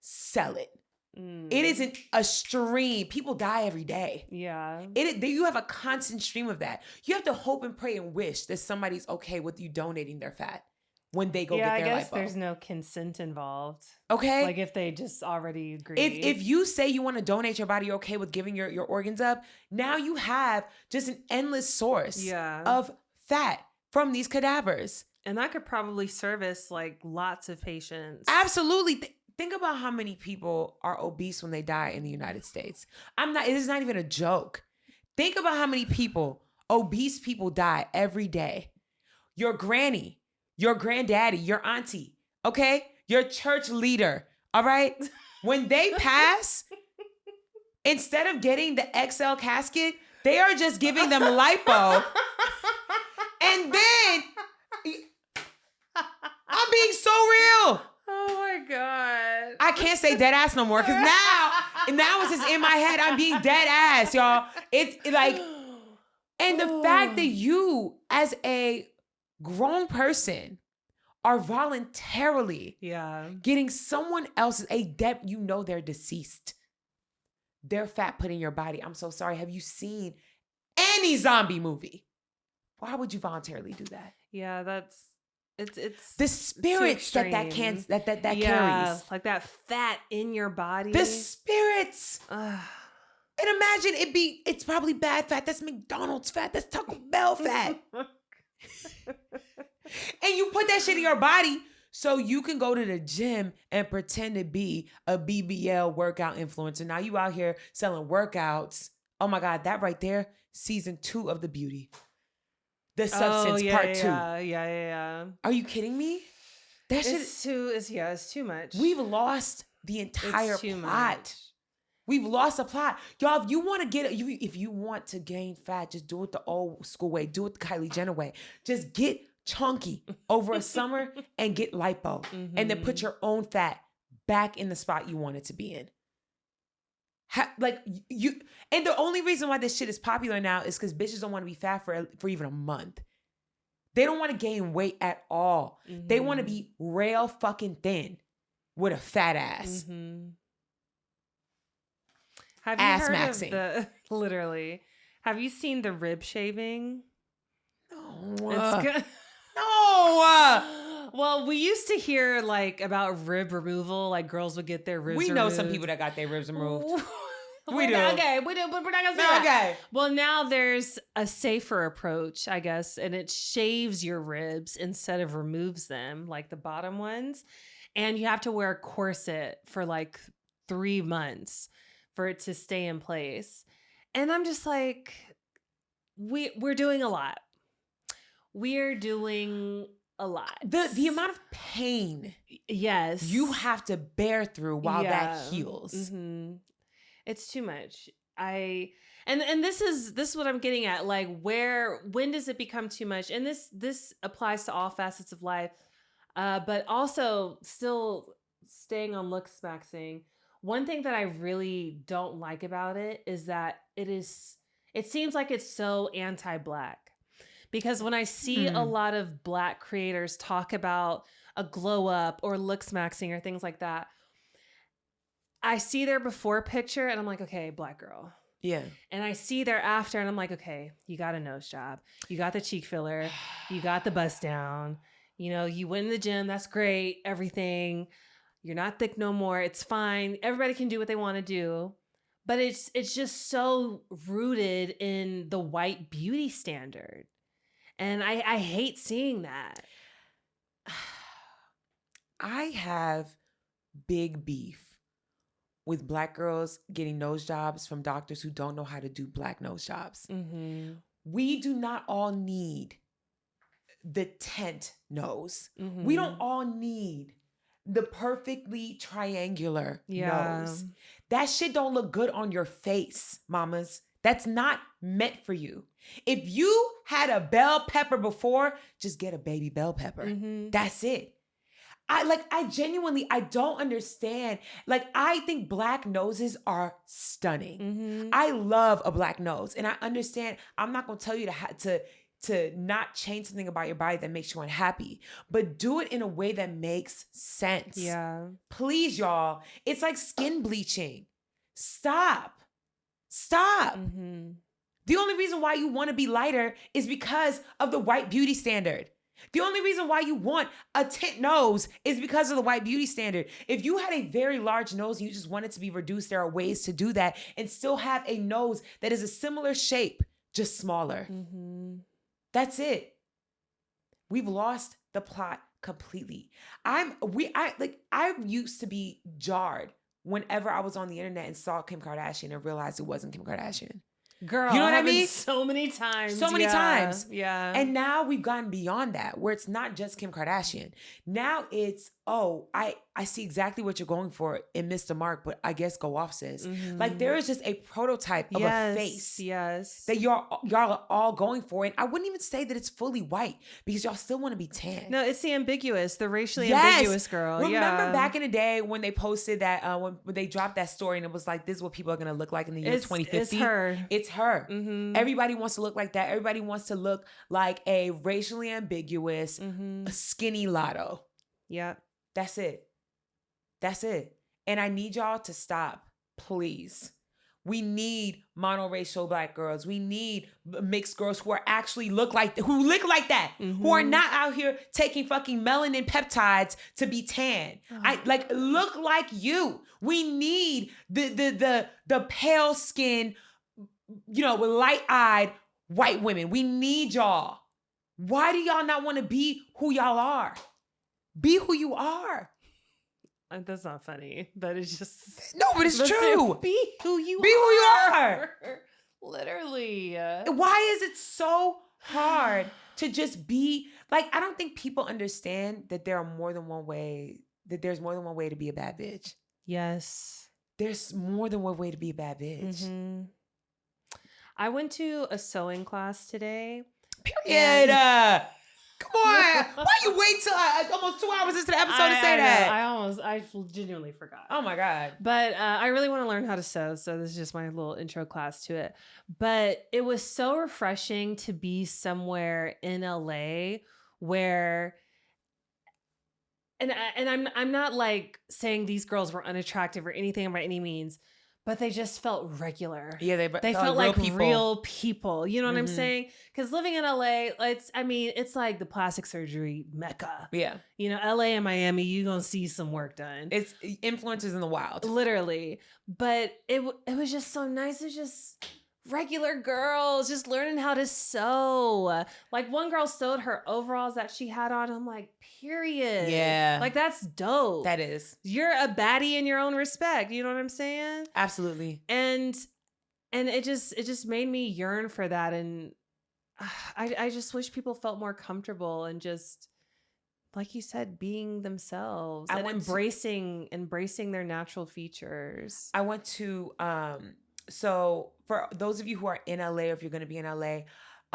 sell it. It isn't a stream. People die every day. Yeah. You have a constant stream of that. You have to hope and pray and wish that somebody's okay with you donating their fat when they go get their lipo. Yeah, I guess there's no consent involved. Okay. Like if they just already agree. If you say you want to donate your body, you're okay with giving your organs up, now you have just an endless source of fat from these cadavers. And that could probably service like lots of patients. Absolutely. Think about how many people are obese when they die in the United States. It is not even a joke. Think about how many obese people die every day. Your granny, your granddaddy, your auntie, okay? Your church leader, all right? When they pass, instead of getting the XL casket, they are just giving them lipo. And then, I'm being so real. Oh my God. I can't say dead ass no more because now it's just in my head. I'm being dead ass, y'all. It's like, and the fact that you as a grown person are voluntarily getting someone else's, they're deceased. Their fat put in your body. I'm so sorry. Have you seen any zombie movie? Why would you voluntarily do that? Yeah, it's the spirits that carries. Like that fat in your body. The spirits. And imagine it's probably bad fat. That's McDonald's fat. That's Taco Bell fat. And you put that shit in your body so you can go to the gym and pretend to be a BBL workout influencer. Now you out here selling workouts. Oh my God, that right there, season 2 of The Beauty. The Substance part 2. Yeah. Are you kidding me? That shit it's too much. We've lost the entire plot. Much. We've lost a plot. Y'all, if you want to gain fat, just do it the old school way. Do it the Kylie Jenner way. Just get chunky over a summer and get lipo. And then put your own fat back in the spot you want it to be in. And the only reason why this shit is popular now is because bitches don't want to be fat for even a month. They don't want to gain weight at all. They want to be rail fucking thin with a fat ass. Have you heard maxing. Literally? Have you seen the rib shaving? No. It's good. No. Well, we used to hear like about rib removal, like girls would get their ribs removed. We know some people that got their ribs removed. We do, but we're not gonna say that. Okay. Well, now there's a safer approach, I guess, and it shaves your ribs instead of removes them, like the bottom ones. And you have to wear a corset for like 3 months for it to stay in place. And I'm just like, we're doing a lot. We're doing a lot. The amount of pain, yes, you have to bear through while that heals. It's too much. And this is what I'm getting at. Like when does it become too much? And this applies to all facets of life. But also still staying on looksmaxxing. One thing that I really don't like about it is that it seems like it's so anti-Black. Because when I see a lot of Black creators talk about a glow up or looksmaxxing or things like that, I see their before picture and I'm like, okay, Black girl. Yeah. And I see their after and I'm like, okay, you got a nose job. You got the cheek filler. You got the bust down. You know, you went in the gym. That's great. Everything. You're not thick no more. It's fine. Everybody can do what they want to do. But it's just so rooted in the white beauty standard. And I hate seeing that. I have big beef with Black girls getting nose jobs from doctors who don't know how to do Black nose jobs. Mm-hmm. We do not all need the tent nose. Mm-hmm. We don't all need the perfectly triangular nose. That shit don't look good on your face, mamas. That's not meant for you. If you had a bell pepper before, just get a baby bell pepper. Mm-hmm. That's it. I don't understand. Like, I think Black noses are stunning. Mm-hmm. I love a Black nose. And I understand, I'm not going to tell you to not change something about your body that makes you unhappy, but do it in a way that makes sense. Yeah. Please, y'all. It's like skin bleaching. Stop. Mm-hmm. The only reason why you want to be lighter is because of the white beauty standard. The only reason why you want a tint nose is because of the white beauty standard. If you had a very large nose and you just want it to be reduced, there are ways to do that and still have a nose that is a similar shape, just smaller. Mm-hmm. That's it. We've lost the plot completely. I used to be jarred whenever I was on the internet and saw Kim Kardashian and realized it wasn't Kim Kardashian. Girl, you know what I mean? So many times. Yeah. And now we've gotten beyond that, where it's not just Kim Kardashian. Now it's, I see exactly what you're going for in Mr. Mark, but I guess go off, sis. Mm-hmm. Like, there is just a prototype of a face that y'all are all going for. And I wouldn't even say that it's fully white because y'all still want to be tan. No, it's the racially ambiguous girl. Remember back in the day when they posted that, when they dropped that story and it was like, this is what people are going to look like in the year 2050. It's her. Mm-hmm. Everybody wants to look like that. Everybody wants to look like a racially ambiguous, skinny Lotto. Yeah. That's it. And I need y'all to stop, please. We need monoracial Black girls. We need mixed girls who look like that, who are not out here taking fucking melanin peptides to be tan. Look like you. We need the pale skin, with light-eyed white women. We need y'all. Why do y'all not want to be who y'all are? Be who you are. That's not funny. That is just... No, but it's true. Be who you are. Literally. Why is it so hard to just be... Like, I don't think people understand that there's more than one way to be a bad bitch. Yes. There's more than one way to be a bad bitch. Mm-hmm. I went to a sewing class today. Period. Come on. Why you wait till almost 2 hours into the episode to say that? I genuinely forgot. Oh my God. But I really want to learn how to sew. So this is just my little intro class to it. But it was so refreshing to be somewhere in LA where, and I'm not like saying these girls were unattractive or anything by any means, but they just felt regular. Yeah, they felt like real people. You know what I'm saying? Because living in LA, it's like the plastic surgery mecca. Yeah. LA and Miami, you're going to see some work done. It's influencers in the wild. Literally. But it was just so nice. It's just regular girls just learning how to sew. Like, one girl sewed her overalls that she had on. I'm like, period. Yeah. Like, that's dope. That is. You're a baddie in your own respect. You know what I'm saying? Absolutely. And it just made me yearn for that. And I just wish people felt more comfortable and just, like you said, being themselves and embracing their natural features. I went to, so for those of you who are in LA, or if you're going to be in LA,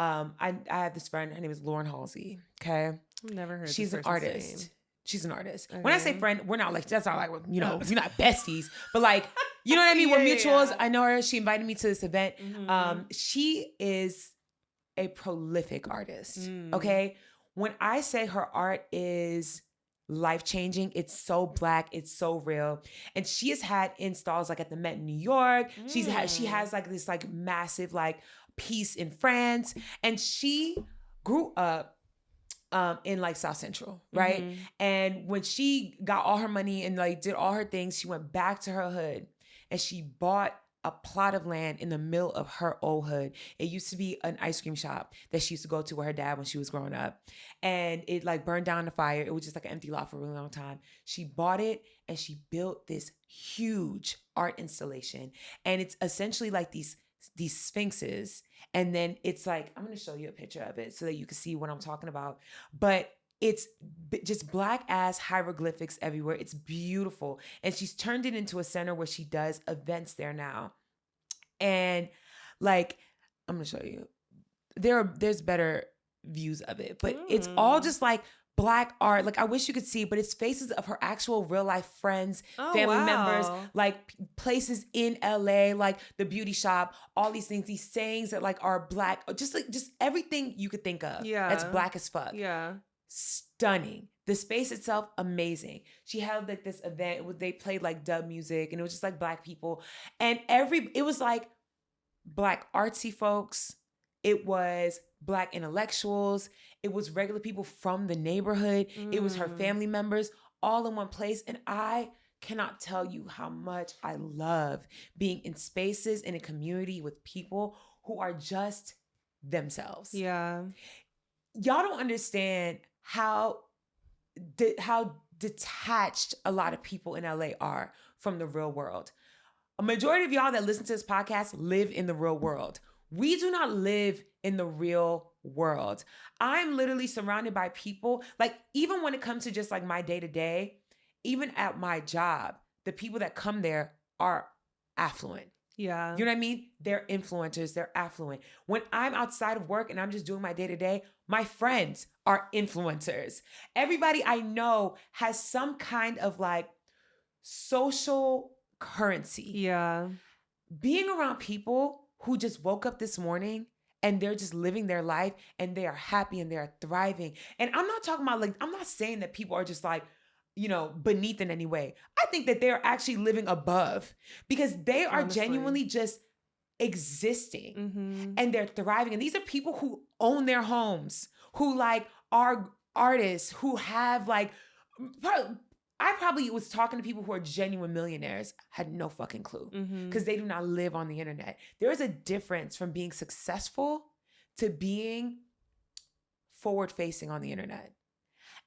I have this friend. Her name is Lauren Halsey. Okay. I've never heard. She's an artist. Name. She's an artist. Okay. When I say friend, we're not like, that's not like, we're not besties, but like, you know what I mean? We're mutuals. Yeah. I know her. She invited me to this event. Mm-hmm. She is a prolific artist. Okay. When I say her art is life-changing. It's so Black. It's so real. And she has had installs like at the Met in New York. She has like this like massive like piece in France. And she grew up in like South Central, right? Mm-hmm. And when she got all her money and like did all her things, she went back to her hood and she bought a plot of land in the middle of her old hood. It used to be an ice cream shop that she used to go to with her dad when she was growing up. And it like burned down in the fire. It was just like an empty lot for a really long time. She bought it and she built this huge art installation. And it's essentially like these sphinxes. And then it's like, I'm going to show you a picture of it so that you can see what I'm talking about. But it's just Black ass hieroglyphics everywhere. It's beautiful. And she's turned it into a center where she does events there now. And like, I'm going to show you. There's better views of it, but it's all just like Black art. Like I wish you could see, but it's faces of her actual real life friends, family members, like places in LA, like the beauty shop, all these things, these sayings that like are Black, just everything you could think of. Yeah. That's Black as fuck. Yeah. Stunning. The space itself, amazing. She had like this event, they played like dub music and it was just like Black people. And it was like Black artsy folks. It was Black intellectuals. It was regular people from the neighborhood. It was her family members all in one place. And I cannot tell you how much I love being in spaces in a community with people who are just themselves. Yeah. Y'all don't understand how detached a lot of people in LA are from the real world. A majority of y'all that listen to this podcast live in the real world. We do not live in the real world. I'm literally surrounded by people, like even when it comes to just like my day-to-day, even at my job, the people that come there are affluent. Yeah. You know what I mean? They're influencers, they're affluent. When I'm outside of work and I'm just doing my day-to-day, my friends are influencers. Everybody I know has some kind of like social currency. Yeah. Being around people who just woke up this morning and they're just living their life and they are happy and they're thriving. And I'm not talking about like, I'm not saying that people are just like, you know, beneath in any way. I think that they're actually living above because they are genuinely just existing and they're thriving. And these are people who own their homes, who like are artists, who have like, I probably was talking to people who are genuine millionaires, had no fucking clue because they do not live on the internet. There is a difference from being successful to being forward facing on the internet.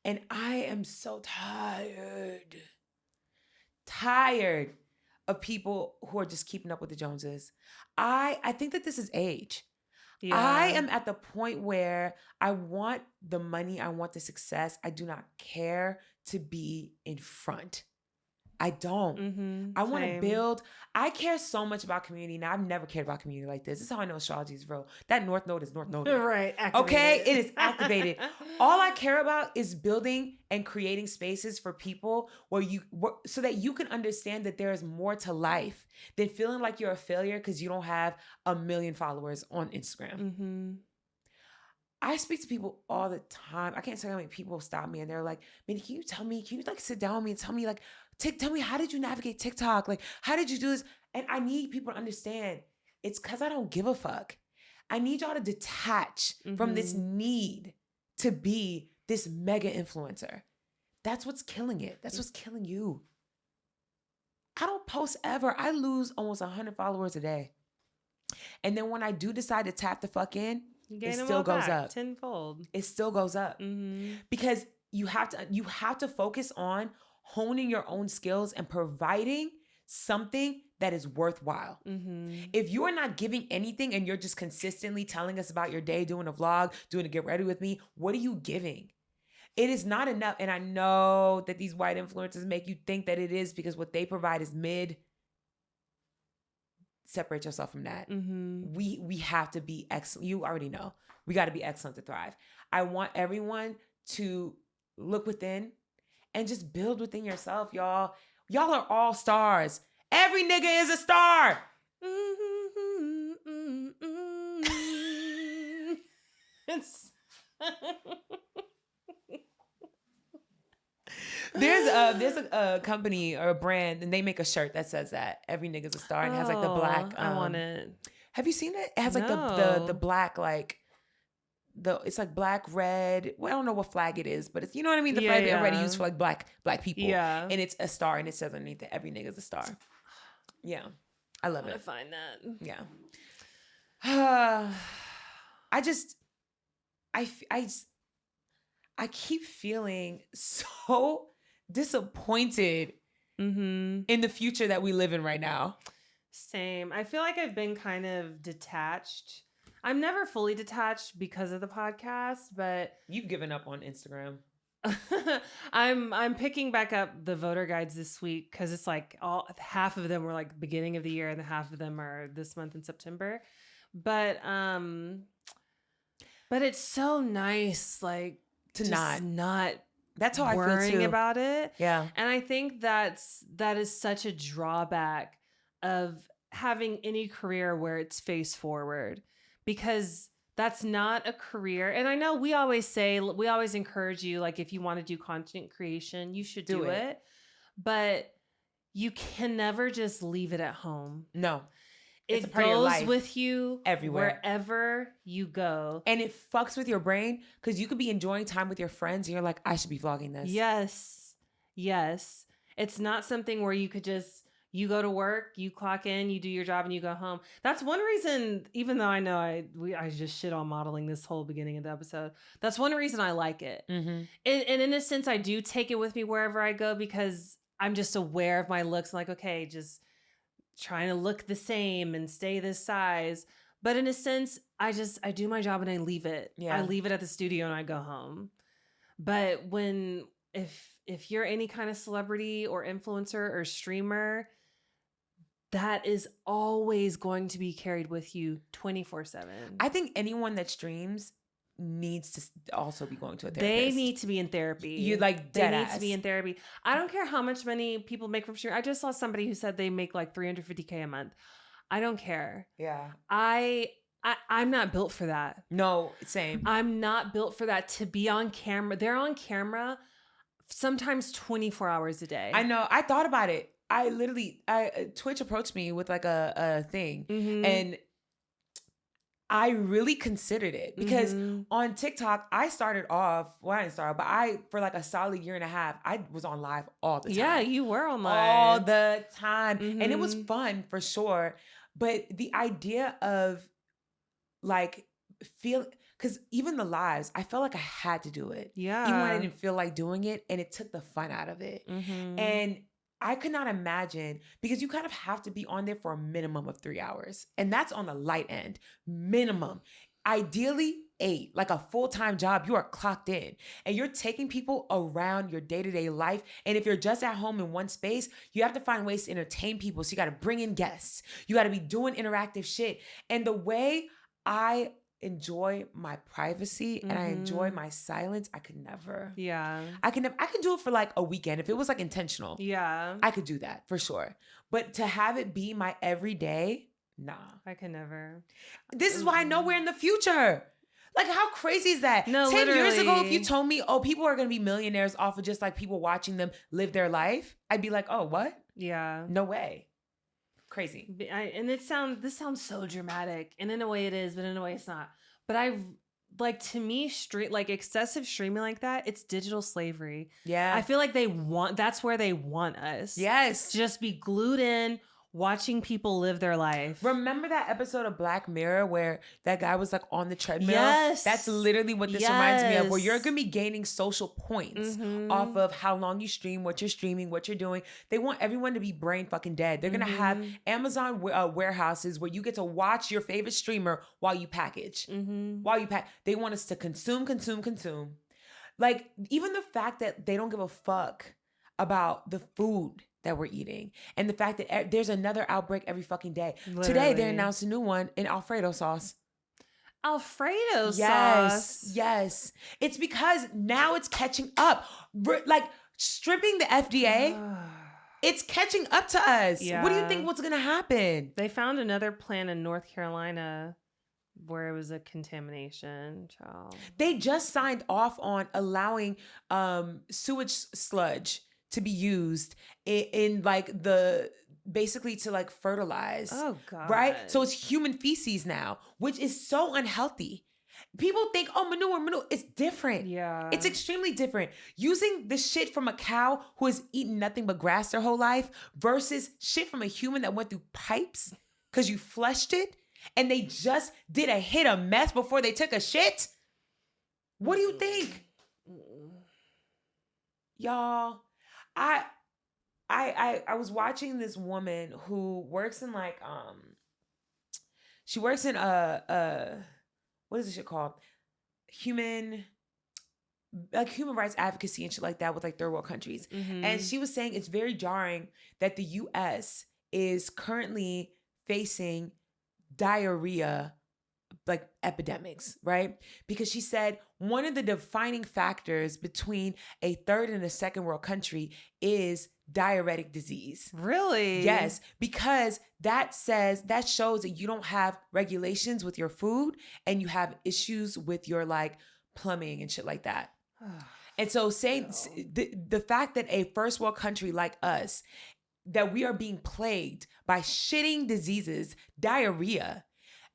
And I am so tired of people who are just keeping up with the Joneses. I think that this is age. Yeah. I am at the point where I want the money, I want the success. I do not care to be in front. I don't. I want to build. I care so much about community. Now, I've never cared about community like this. This is how I know astrology is real. That North Node is North Node. Right. Activated. Okay? It is activated. All I care about is building and creating spaces for people so that you can understand that there is more to life than feeling like you're a failure because you don't have 1 million followers on Instagram. I speak to people all the time. I can't tell you how many people stop me and they're like, Mindy, can you like sit down with me and tell me like, tell me, how did you navigate TikTok? Like, how did you do this? And I need people to understand it's because I don't give a fuck. I need y'all to detach from this need to be this mega influencer. That's what's killing it. That's what's killing you. I don't post ever. I lose almost 100 followers a day. And then when I do decide to tap the fuck in, it still goes up tenfold. It still goes up because you have to focus on honing your own skills and providing something that is worthwhile. If you are not giving anything and you're just consistently telling us about your day, doing a vlog, doing a get ready with me, what are you giving? It is not enough. And I know that these white influencers make you think that it is because what they provide is mid. Separate yourself from that. We have to be excellent. You already know. We got to be excellent to thrive. I want everyone to look within and just build within yourself, y'all. Y'all are all stars. Every nigga is a star. There's a company or a brand, and they make a shirt that says that every nigga's a star, and it has like the black. I want it. Have you seen it? It has like the black, like it's like black, red. Well, I don't know what flag it is, but it's, you know what I mean? The flag that everybody used for like black people. Yeah. And it's a star, and it says underneath that every nigga's a star. Yeah. I love it. I find that. Yeah. I keep feeling so disappointed in the future that we live in right now. Same. I feel like I've been kind of detached. I'm never fully detached because of the podcast, but you've given up on Instagram. I'm picking back up the voter guides this week because it's like half of them were like beginning of the year and half of them are this month in September. But it's so nice, like to not. That's how I feel too. Worrying about it. Yeah. And I think that is such a drawback of having any career where it's face forward, because that's not a career. And I know we always encourage you, like, if you want to do content creation, you should do it. But you can never just leave it at home. No. It's a part of your life. With you everywhere, wherever you go. And it fucks with your brain because you could be enjoying time with your friends and you're like, I should be vlogging this. Yes. It's not something where you could just, you go to work, you clock in, you do your job, and you go home. That's one reason, even though I know I just shit on modeling this whole beginning of the episode, that's one reason I like it. Mm-hmm. And in a sense, I do take it with me wherever I go because I'm just aware of my looks. I'm like, okay, just trying to look the same and stay this size. But in a sense, I do my job and I leave it. Yeah. I leave it at the studio and I go home. But if you're any kind of celebrity or influencer or streamer, that is always going to be carried with you 24/7. I think anyone that streams needs to also be going to a therapist. They need to be in therapy. You like dead They ass. need to be in therapy. I don't care how much money people make from streaming. I just saw somebody who said they make like $350K a month. I don't care. Yeah. I'm not built for that. No, same. I'm not built for that, to be on camera. They're on camera sometimes 24 hours a day. I know. I thought about it. Twitch approached me with like a thing, and I really considered it because on TikTok, I started off, well, I didn't start, but for like a solid year and a half, I was on live all the time. Yeah, you were on live. All the time. And it was fun for sure. But the idea of like because even the lives, I felt like I had to do it. Yeah. Even when I didn't feel like doing it, and it took the fun out of it. And I could not imagine, because you kind of have to be on there for a minimum of 3 hours. And that's on the light end, minimum. Ideally 8, like a full-time job, you are clocked in and you're taking people around your day-to-day life. And if you're just at home in one space, you have to find ways to entertain people. So you got to bring in guests. You got to be doing interactive shit. And the way I enjoy my privacy and I enjoy my silence, I could never. Yeah. I could do it for like a weekend. If it was like intentional. Yeah. I could do that for sure. But to have it be my everyday, nah. I could never. This is why I know we're in the future. Like, how crazy is that? No, 10 literally. years ago, if you told me, oh, people are going to be millionaires off of just like people watching them live their life, I'd be like, oh, what? Yeah. No way. Crazy. And this sounds so dramatic, and in a way it is, but in a way it's not. But to me, excessive streaming like that, it's digital slavery. Yeah. I feel like that's where they want us. Yes. To just be glued in, watching people live their life. Remember that episode of Black Mirror where that guy was like on the treadmill? Yes. That's literally what this reminds me of, where you're going to be gaining social points off of how long you stream, what you're streaming, what you're doing. They want everyone to be brain fucking dead. They're going to have Amazon warehouses where you get to watch your favorite streamer while you package. They want us to consume. Like, even the fact that they don't give a fuck about the food that we're eating, and the fact that there's another outbreak every fucking day. Literally. Today they announced a new one in Alfredo sauce. Alfredo sauce. Yes. It's because now it's catching up. Like, stripping the FDA, it's catching up to us. Yeah. What do you think what's going to happen? They found another plant in North Carolina where it was a contamination. Child. They just signed off on allowing sewage sludge to be used in like the basically to like fertilize. Oh God. Right? So it's human feces now, which is so unhealthy. People think, oh, manure. It's different. Yeah. It's extremely different. Using the shit from a cow who has eaten nothing but grass their whole life versus shit from a human that went through pipes because you flushed it and they just did a hit of meth before they took a shit. What do you think? Y'all, I was watching this woman who works in like, she works in what is this shit called? Human rights advocacy and shit like that with like third world countries. Mm-hmm. And she was saying it's very jarring that the US is currently facing diarrhea like epidemics, right? Because she said one of the defining factors between a third and a second world country is diuretic disease. Really? Yes, because that shows that you don't have regulations with your food and you have issues with your like plumbing and shit like that. And so saying the fact that a first world country like us, that we are being plagued by shitting diseases, diarrhea,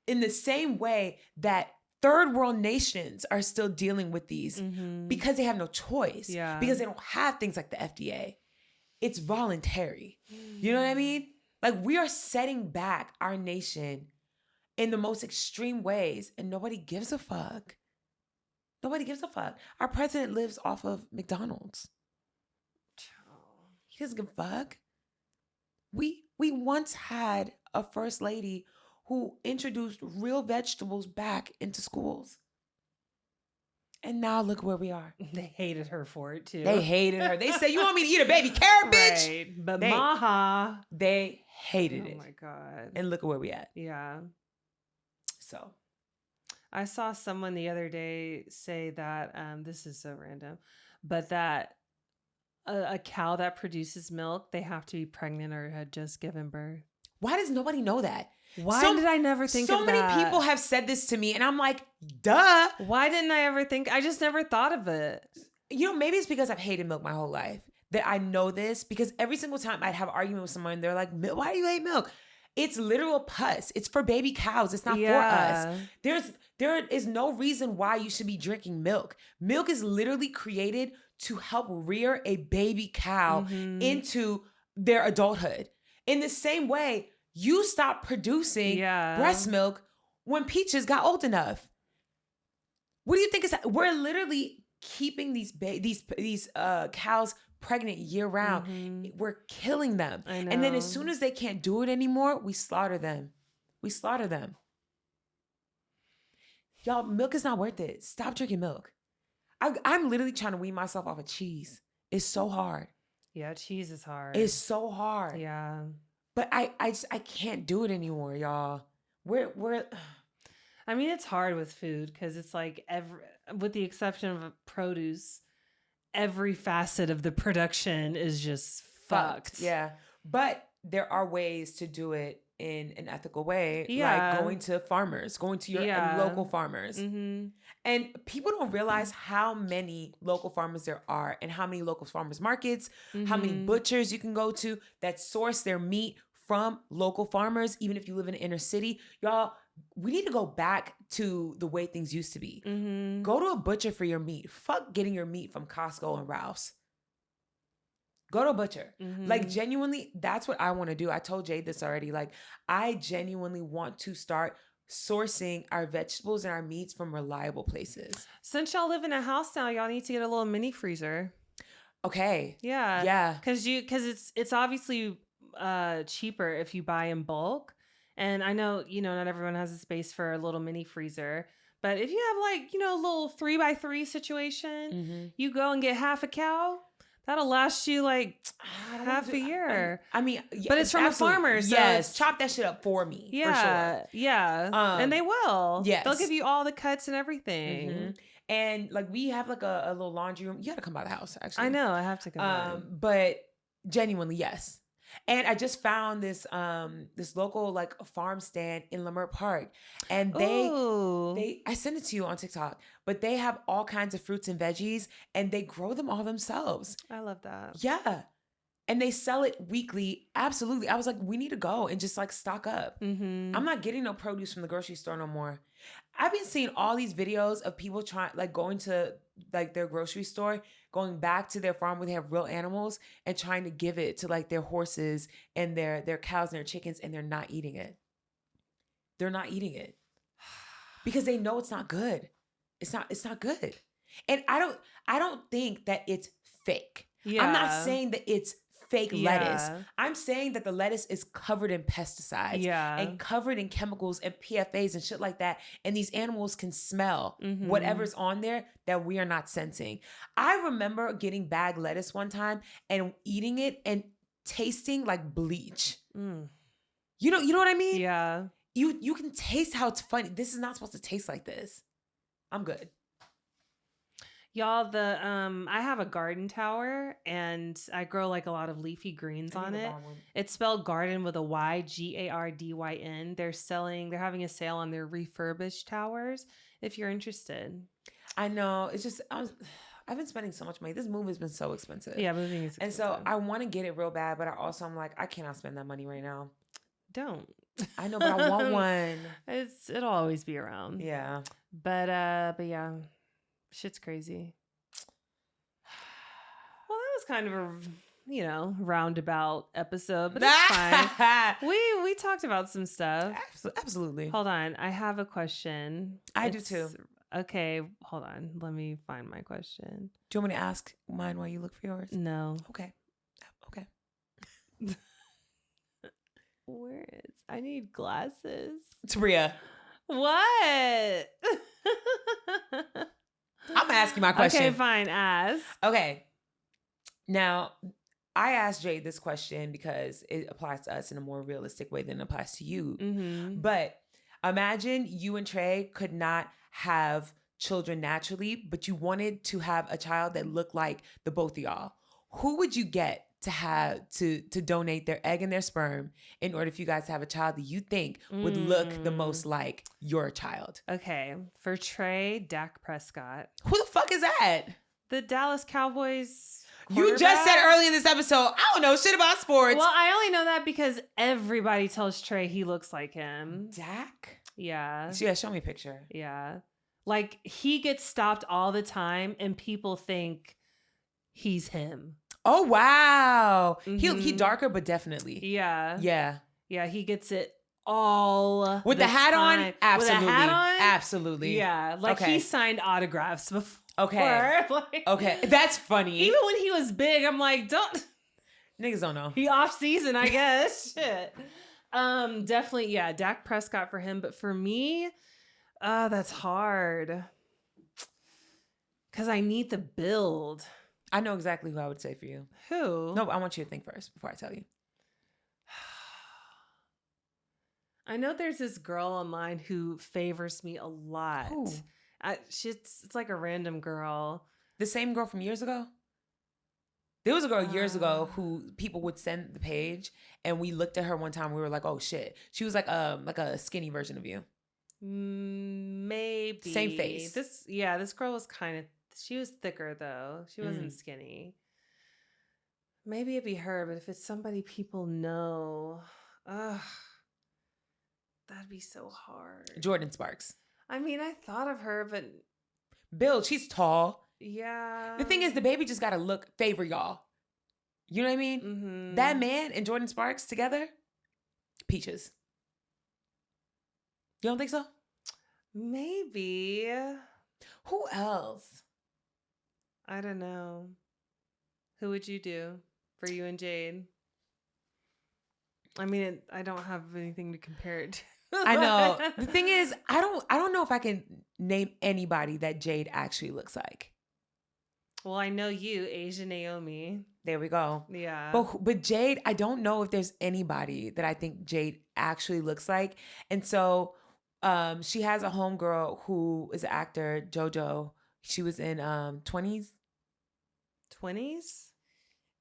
in the same way that third world nations are still dealing with these because they have no choice, because they don't have things like the FDA. It's voluntary. You know what I mean? Like we are setting back our nation in the most extreme ways and nobody gives a fuck. Nobody gives a fuck. Our president lives off of McDonald's. He doesn't give a fuck. We once had a first lady who introduced real vegetables back into schools. And now look where we are. They hated her for it too. They hated her. They said, you want me to eat a baby carrot, bitch? Right. But Maha. They hated it. Oh my God. And look at where we at. Yeah. So. I saw someone the other day say that, this is so random, but that a cow that produces milk, they have to be pregnant or had just given birth. Why does nobody know that? Why did I never think of that? So many people have said this to me and I'm like, duh. Why didn't I ever think? I just never thought of it. You know, maybe it's because I've hated milk my whole life that I know this, because every single time I'd have an argument with someone, they're like, why do you hate milk? It's literal pus. It's for baby cows. It's not for us. There is no reason why you should be drinking milk. Milk is literally created to help rear a baby cow into their adulthood. In the same way, you stopped producing breast milk when Peaches got old enough. What do you think is that? We're literally keeping these cows pregnant year round. We're killing them. I know. And then as soon as they can't do it anymore, we slaughter them. Y'all, milk is not worth it. Stop drinking milk. I'm literally trying to wean myself off of cheese. It's so hard. Yeah, cheese is hard. It's so hard. Yeah. But I can't do it anymore, y'all. We're I mean, it's hard with food because it's like with the exception of produce, every facet of the production is just fucked. Yeah. But there are ways to do it in an ethical way, Yeah. like going to farmers, going to your local farmers. And people don't realize how many local farmers there are and how many local farmers markets, how many butchers you can go to that source their meat from local farmers, even if you live in an inner city. Y'all, we need to go back to the way things used to be. Go to a butcher for your meat. Fuck getting your meat from Costco and Ralph's. Go to a butcher. Like, genuinely, that's what I want to do. I told Jade this already. Like, I genuinely want to start sourcing our vegetables and our meats from reliable places. Since y'all live in a house now, y'all need to get a little mini freezer. Okay. Yeah. Yeah. Because it's obviously cheaper if you buy in bulk. And I know, not everyone has a space for a little mini freezer. But if you have a little 3x3 situation, you go and get half a cow. That'll last you half a year. I mean, but it's from a farmer. So yes, chop that shit up for me. Yeah, for sure. Yeah, and they will. Yes, they'll give you all the cuts and everything. And we have a little laundry room. You got to come by the house. Actually, I know I have to come. But genuinely, yes. And I just found this this local like farm stand in Leimert Park, and Ooh. I sent it to you on TikTok, but they have all kinds of fruits and veggies, and they grow them all themselves. I love that. Yeah. And they sell it weekly. Absolutely. I was like, we need to go and just like stock up. Mm-hmm. I'm not getting no produce from the grocery store no more. I've been seeing all these videos of people trying, like going to like their grocery store, going back to their farm where they have real animals and trying to give it to like their horses and their cows and their chickens, and they're not eating it. They're not eating it because they know it's not good. It's not good. And I don't think that it's fake. Yeah. I'm not saying that it's fake lettuce. I'm saying that the lettuce is covered in pesticides and covered in chemicals and PFAs and shit like that. And these animals can smell whatever's on there that we are not sensing. I remember getting bagged lettuce one time and eating it and tasting like bleach. You know what I mean? Yeah. You can taste how it's funny. This is not supposed to taste like this. I'm good. Y'all, I have a garden tower and I grow like a lot of leafy greens on it. It's spelled garden with a Y, GARDYN. They're having a sale on their refurbished towers if you're interested. I know. It's just I've been spending so much money. This move has been so expensive. Yeah, moving is expensive. And so I want to get it real bad, but I'm like, I cannot spend that money right now. Don't. I know, but I want one. It'll always be around. Yeah. But yeah. Shit's crazy. Well, that was kind of a, roundabout episode, but it's fine. We talked about some stuff. Absolutely. Hold on. I have a question. I do too. Okay. Hold on. Let me find my question. Do you want me to ask mine while you look for yours? No. Okay. Where is? I need glasses. Tabria. What? I'm gonna ask you my question. Okay, fine. Ask. Okay. Now, I asked Jade this question because it applies to us in a more realistic way than it applies to you. Mm-hmm. But imagine you and Trey could not have children naturally, but you wanted to have a child that looked like the both of y'all. Who would you get to have to donate their egg and their sperm in order for you guys to have a child that you think would look the most like your child? Okay. For Trey, Dak Prescott. Who the fuck is that? The Dallas Cowboys. You just said early in this episode, I don't know shit about sports. Well, I only know that because everybody tells Trey he looks like him. Dak? Yeah. Yeah, show me a picture. Yeah. Like, he gets stopped all the time and people think he's him. Oh, wow. He darker, but definitely. Yeah. Yeah. Yeah, he gets it all with the hat time. on? Absolutely. With a hat on? Absolutely. Yeah. Like, he signed autographs before. Okay. Like, okay. That's funny. Even when he was big, I'm like, niggas don't know. He off season, I guess. Shit. Definitely, yeah, Dak Prescott for him. But for me, that's hard. Because I need the build. I know exactly who I would say for you. Who? No, I want you to think first before I tell you. I know there's this girl online who favors me a lot. Who? It's like a random girl. The same girl from years ago? There was a girl years ago who people would send the page, and we looked at her one time. We were like, "Oh shit!" She was like a skinny version of you. Maybe same face. This girl was she was thicker though. She wasn't skinny. Maybe it'd be her, but if it's somebody people know, that'd be so hard. Jordan Sparks. I mean, I thought of her, but Bill, she's tall. Yeah. The thing is, the baby just gotta favor y'all. You know what I mean? Mm-hmm. That man and Jordan Sparks together, peaches. You don't think so? Maybe. Who else? I don't know. Who would you do for you and Jade? I mean, I don't have anything to compare it to. I know. The thing is, I don't know if I can name anybody that Jade actually looks like. Well, I know you, Asia Naomi. There we go. Yeah. But Jade, I don't know if there's anybody that I think Jade actually looks like. And so she has a homegirl who is an actor, JoJo. She was in 20s. 20s?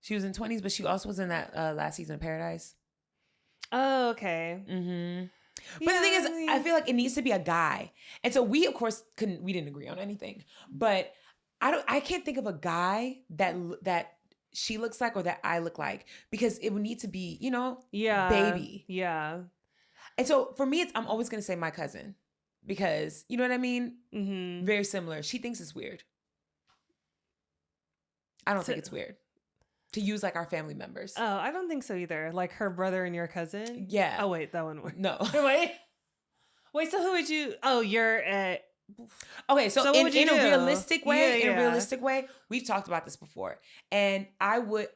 She was in 20s, but she also was in that last season of Paradise. Oh, okay. Mm-hmm. But the thing is, I feel like it needs to be a guy. And so we, of course, we didn't agree on anything. But I can't think of a guy that she looks like or that I look like, because it would need to be, baby. Yeah. And so for me, I'm always going to say my cousin, because, you know what I mean? Mm-hmm. Very similar. She thinks it's weird. I don't think it's weird to use like our family members. Oh, I don't think so either. Like her brother and your cousin? Yeah. Oh, wait, that one. No. Wait, so who would you... Oh, you're... Okay, so in a realistic way, Yeah. in a realistic way, we've talked about this before. And I would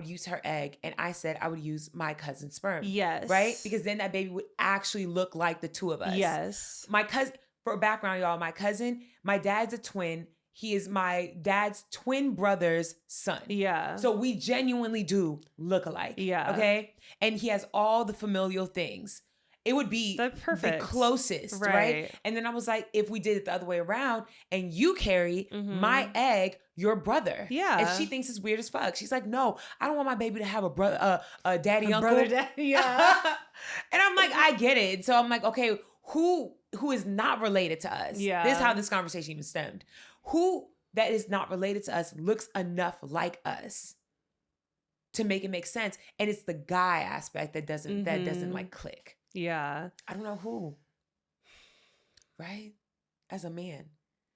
use her egg, and I said I would use my cousin's sperm. Yes. Right? Because then that baby would actually look like the two of us. Yes. My cousin, for background, y'all, my dad's a twin. He is my dad's twin brother's son. Yeah. So we genuinely do look alike. Yeah. Okay? And he has all the familial things. It would be the closest, right? And then I was like, if we did it the other way around and you carry my egg, your brother. Yeah. And she thinks it's weird as fuck. She's like, no, I don't want my baby to have a brother, a daddy uncle. Brother, daddy, yeah. And I'm like, I get it. So I'm like, okay, who is not related to us? Yeah. This is how this conversation even stemmed. Who that is not related to us looks enough like us to make it make sense. And it's the guy aspect that doesn't like click. Yeah. I don't know who. Right? As a man.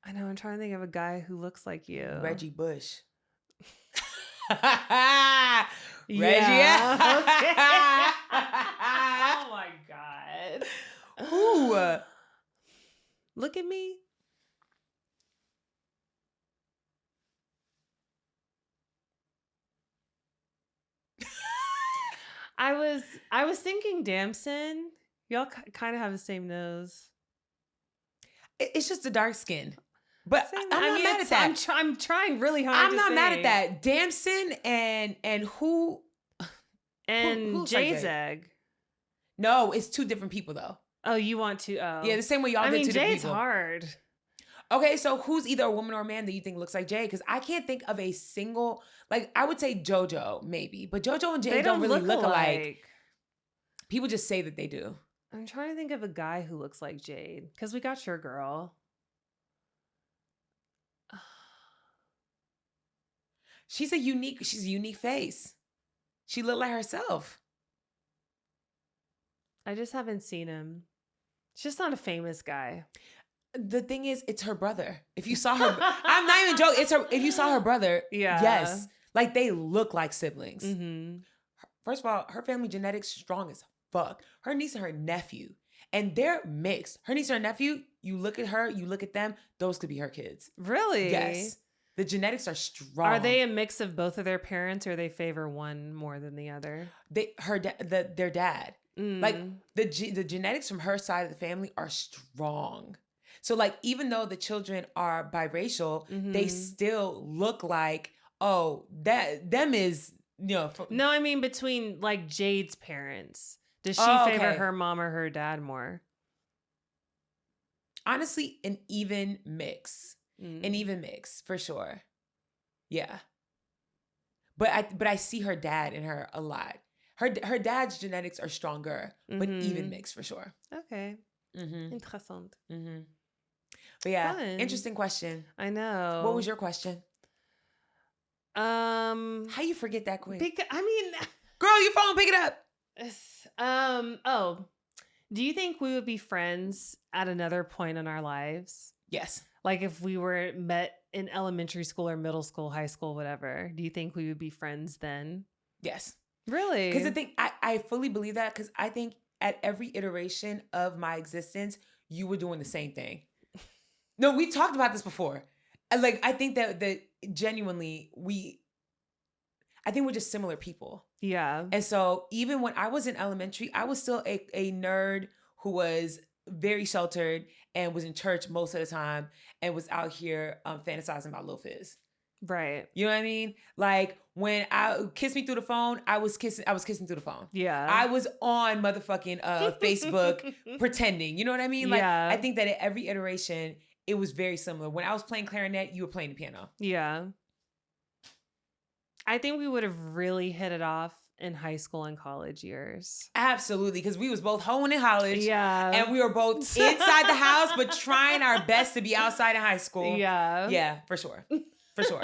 I know. I'm trying to think of a guy who looks like you. Reggie Bush. Yeah. Reggie. Okay. Oh my God. Who? Look at me. I was thinking Damson. Y'all kind of have the same nose. It's just the dark skin. But I'm not mad at that. I'm trying really hard. I'm not mad at that. Damson and who? And who's Jay's like egg. No, it's two different people though. Oh, you want to? Oh, yeah, the same way y'all did two different Jay's people. hard. Okay, so who's either a woman or a man that you think looks like Jay? Because I can't think of a single, like, I would say JoJo, maybe. But JoJo and Jay don't really look alike. People just say that they do. I'm trying to think of a guy who looks like Jade. Because we got your girl. She's a unique face. She looked like herself. I just haven't seen him. She's just not a famous guy. The thing is, it's her brother. If you saw her, I'm not even joking. It's her. If you saw her brother, yes, like they look like siblings. Mm-hmm. First of all, her family genetics strong as fuck. Her niece and her nephew, and they're mixed. Her niece and her nephew. You look at her, you look at them. Those could be her kids. Really? Yes. The genetics are strong. Are they a mix of both of their parents, or they favor one more than the other? Their dad. Like the genetics from her side of the family are strong. So like, even though the children are biracial, they still look like, them is, no, I mean, between like Jade's parents, does she favor her mom or her dad more? Honestly, an even mix. An even mix for sure. Yeah. But I see her dad in her a lot. Her dad's genetics are stronger, but even mix for sure. Okay. Interessant. But yeah, Fun. Interesting question. I know. What was your question? How you forget that quick? Girl, your phone, pick it up. Do you think we would be friends at another point in our lives? Yes. Like if we were met in elementary school or middle school, high school, whatever, do you think we would be friends then? Yes. Really? Because the thing, I fully believe that, because I think at every iteration of my existence, you were doing the same thing. No, we talked about this before. Like, I think that genuinely I think we're just similar people. Yeah. And so even when I was in elementary, I was still a nerd who was very sheltered and was in church most of the time and was out here fantasizing about Lil Fizz. Right. You know what I mean? Like when I Kiss Me Through the Phone, I was kissing through the phone. Yeah. I was on motherfucking Facebook pretending. You know what I mean? Like I think that at every iteration, it was very similar. When I was playing clarinet, you were playing the piano. Yeah. I think we would have really hit it off in high school and college years. Absolutely, because we was both hoeing in college. Yeah. And we were both inside the house, but trying our best to be outside in high school. Yeah. Yeah, for sure. For sure.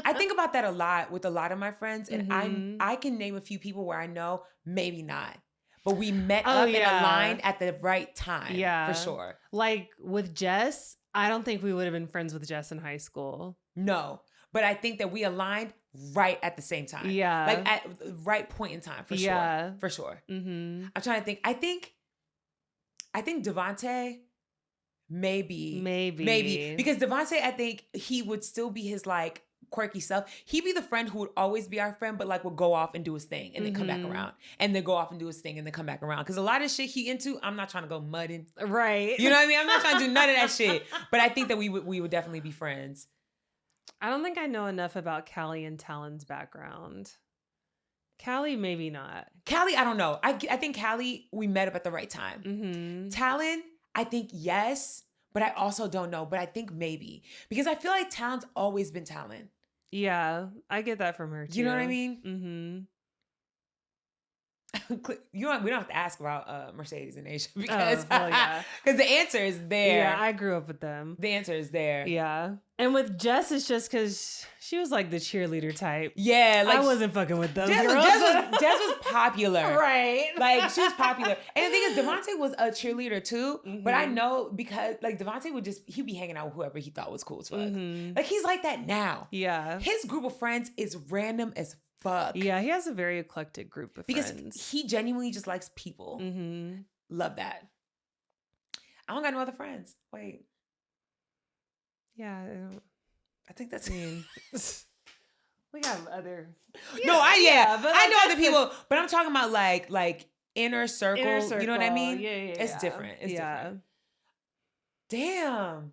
I think about that a lot with a lot of my friends. And I can name a few people where I know maybe not. But we met up and aligned at the right time. Yeah. For sure. Like with Jess, I don't think we would have been friends with Jess in high school. No. But I think that we aligned right at the same time. Yeah. Like at the right point in time, for sure. For sure. I'm trying to think. I think Devontae, maybe. Because Devontae, I think he would still be his like quirky self. He'd be the friend who would always be our friend, but like would go off and do his thing and then come back around. And then go off and do his thing and then come back around. Because a lot of shit he into, I'm not trying to go mudding. Right. You know what I mean? I'm not trying to do none of that shit. But I think that we would definitely be friends. I don't think I know enough about Callie and Talon's background. Callie, maybe not. Callie, I don't know. I think Callie, we met up at the right time. Talon, I think yes, but I also don't know. But I think maybe. Because I feel like Talon's always been Talon. Yeah, I get that from her too. You know what I mean? We don't have to ask about Mercedes and Asia because the answer is there. Yeah, I grew up with them. The answer is there. Yeah. And with Jess, it's just because she was like the cheerleader type. Yeah. Like, I wasn't fucking with those girls. Jess was popular. Right. Like, she was popular. And the thing is, Devontae was a cheerleader too. But I know because, like, Devontae he'd be hanging out with whoever he thought was cool as fuck. Like, he's like that now. Yeah. His group of friends is random as fuck. Yeah, he has a very eclectic group of friends. Because he genuinely just likes people. Love that. I don't got no other friends. Wait. Yeah. I think that's we got other. Yeah, no, I know other people, but I'm talking about like inner circle. You know what I mean? Yeah. It's different. It's different. Damn.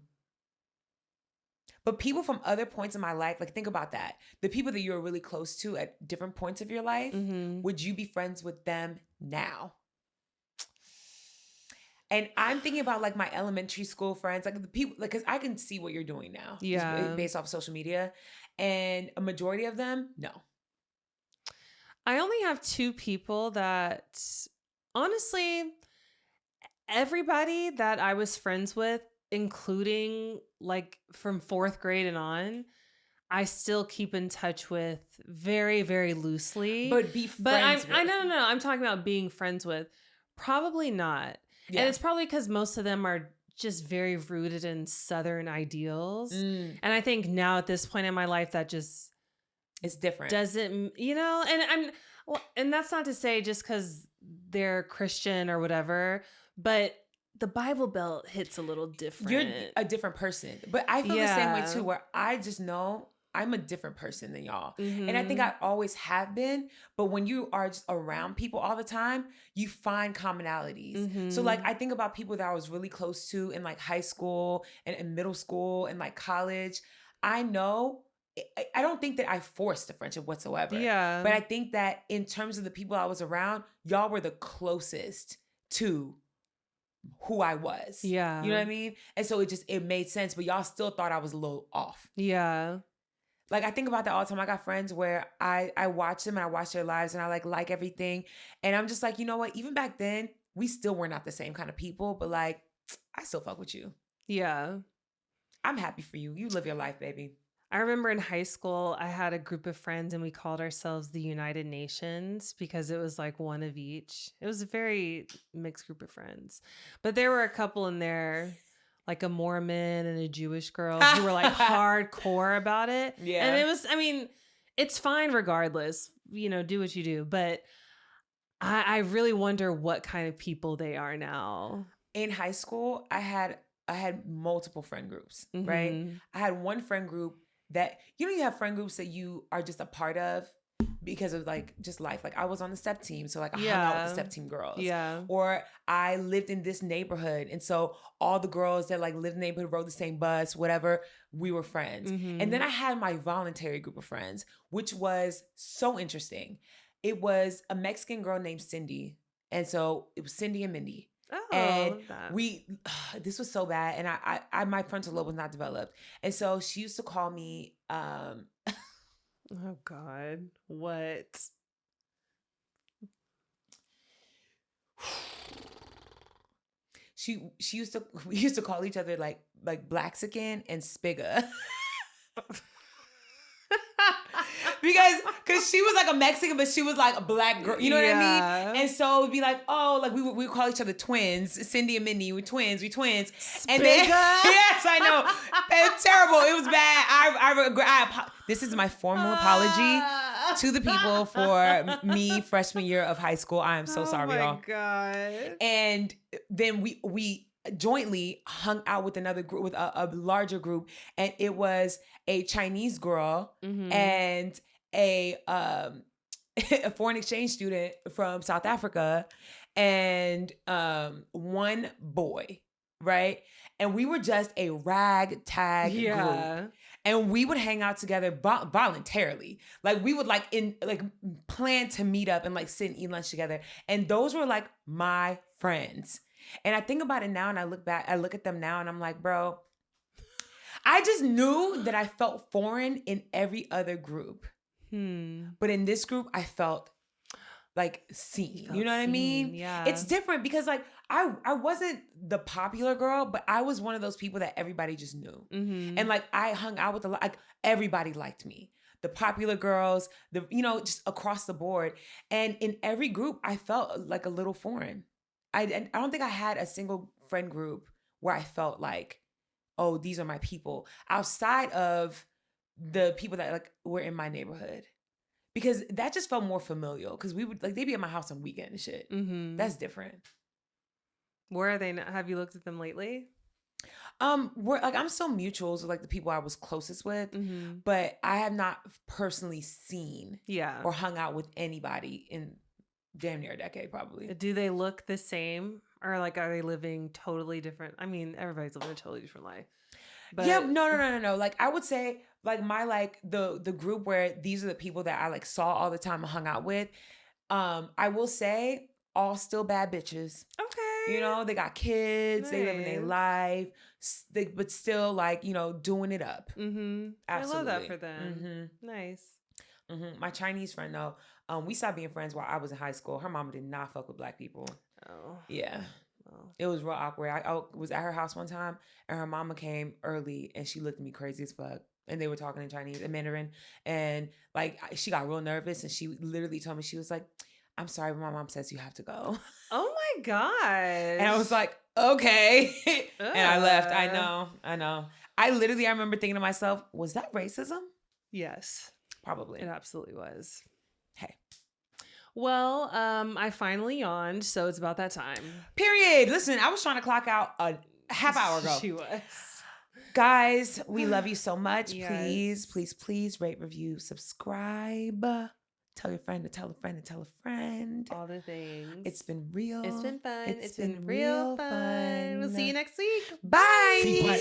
But people from other points in my life, like think about that. The people that you're really close to at different points of your life, would you be friends with them now? And I'm thinking about like my elementary school friends, like the people, like, cause I can see what you're doing now. Yeah. Based off social media. And a majority of them, no. I only have two people that, honestly, everybody that I was friends with, including like from 4th grade and on, I still keep in touch with very, very loosely. But be friends with. No. I'm talking about being friends with. Probably not. Yeah. And it's probably because most of them are just very rooted in Southern ideals. And I think now at this point in my life, that just... It's different. Doesn't, and that's not to say just because they're Christian or whatever, but the Bible Belt hits a little different. You're a different person. But I feel the same way too, where I just know I'm a different person than y'all. And I think I always have been. But when you are just around people all the time, you find commonalities. So like I think about people that I was really close to in like high school and in middle school and like college. I know, I don't think that I forced a friendship whatsoever. Yeah. But I think that in terms of the people I was around, y'all were the closest to who I was. Yeah. You know what I mean? And so it made sense, but y'all still thought I was a little off. Yeah. Like, I think about that all the time. I got friends where I watch them and I watch their lives and I like everything. And I'm just like, you know what? Even back then, we still were not the same kind of people, but like, I still fuck with you. Yeah. I'm happy for you. You live your life, baby. I remember in high school, I had a group of friends and we called ourselves the United Nations because it was like one of each. It was a very mixed group of friends. But there were a couple in there, like a Mormon and a Jewish girl who were like hardcore about it. Yeah. And it was, it's fine regardless, do what you do. But I really wonder what kind of people they are now. In high school, I had multiple friend groups, right? I had one friend group that, you have friend groups that you are just a part of because of like just life. Like I was on the step team. So like I hung out with the step team girls. Yeah. Or I lived in this neighborhood. And so all the girls that like lived in the neighborhood rode the same bus, whatever, we were friends. And then I had my voluntary group of friends, which was so interesting. It was a Mexican girl named Cindy. And so it was Cindy and Mindy. Oh, and this was so bad. And I my frontal lobe was not developed. And so she used to call me, Oh God. What? We used to call each other like Blaxican and Spiga. because she was like a Mexican, but she was like a black girl. You know what I mean? And so it would be like, oh, like we would call each other twins. Cindy and Mindy, we twins. And then yes, I know. It's terrible. It was bad. This is my formal apology to the people for me freshman year of high school. I am so sorry, y'all. Oh my God. And then we jointly hung out with another group, with a larger group, and it was a Chinese girl and a foreign exchange student from South Africa and one boy, right? And we were just a ragtag group. And we would hang out together voluntarily. Like we would plan to meet up and like sit and eat lunch together. And those were like my friends. And I think about it now and I look at them now and I'm like, bro, I just knew that I felt foreign in every other group. But in this group, I felt like seen. You know what I mean? Yeah. It's different because like I wasn't the popular girl, but I was one of those people that everybody just knew. And like I hung out with like everybody liked me. The popular girls, just across the board. And in every group, I felt like a little foreign. I don't think I had a single friend group where I felt like, oh, these are my people outside of the people that like were in my neighborhood, because that just felt more familial. Because we would like they'd be at my house on weekend and shit. That's different. Where are they now? Have you looked at them lately? We're like I'm still mutuals with like the people I was closest with, but I have not personally seen or hung out with anybody in damn near a decade, probably. Do they look the same, or like are they living totally different? I mean, everybody's living a totally different life. But yeah, no. Like I would say, like my the group where these are the people that I like saw all the time and hung out with. I will say, all still bad bitches. Okay, you know they got kids, they living their life, but still like doing it up. Absolutely, I love that for them. Nice. My Chinese friend though. We stopped being friends while I was in high school. Her mama did not fuck with black people. Oh. Yeah. Oh. It was real awkward. I was at her house one time and her mama came early and she looked at me crazy as fuck. And they were talking in Chinese and Mandarin. And like she got real nervous and she literally told me, she was like, I'm sorry, but my mom says you have to go. Oh my gosh. And I was like, okay. And I left. I know. I remember thinking to myself, was that racism? Yes. Probably. It absolutely was. Hey. Well, I finally yawned, so it's about that time. Period. Listen, I was trying to clock out a half hour ago. She was. Guys, we love you so much. Yes. Please rate, review, subscribe. Tell your friend to tell a friend to tell a friend. All the things. It's been real. It's been fun. It's been real fun. We'll see you next week. Bye.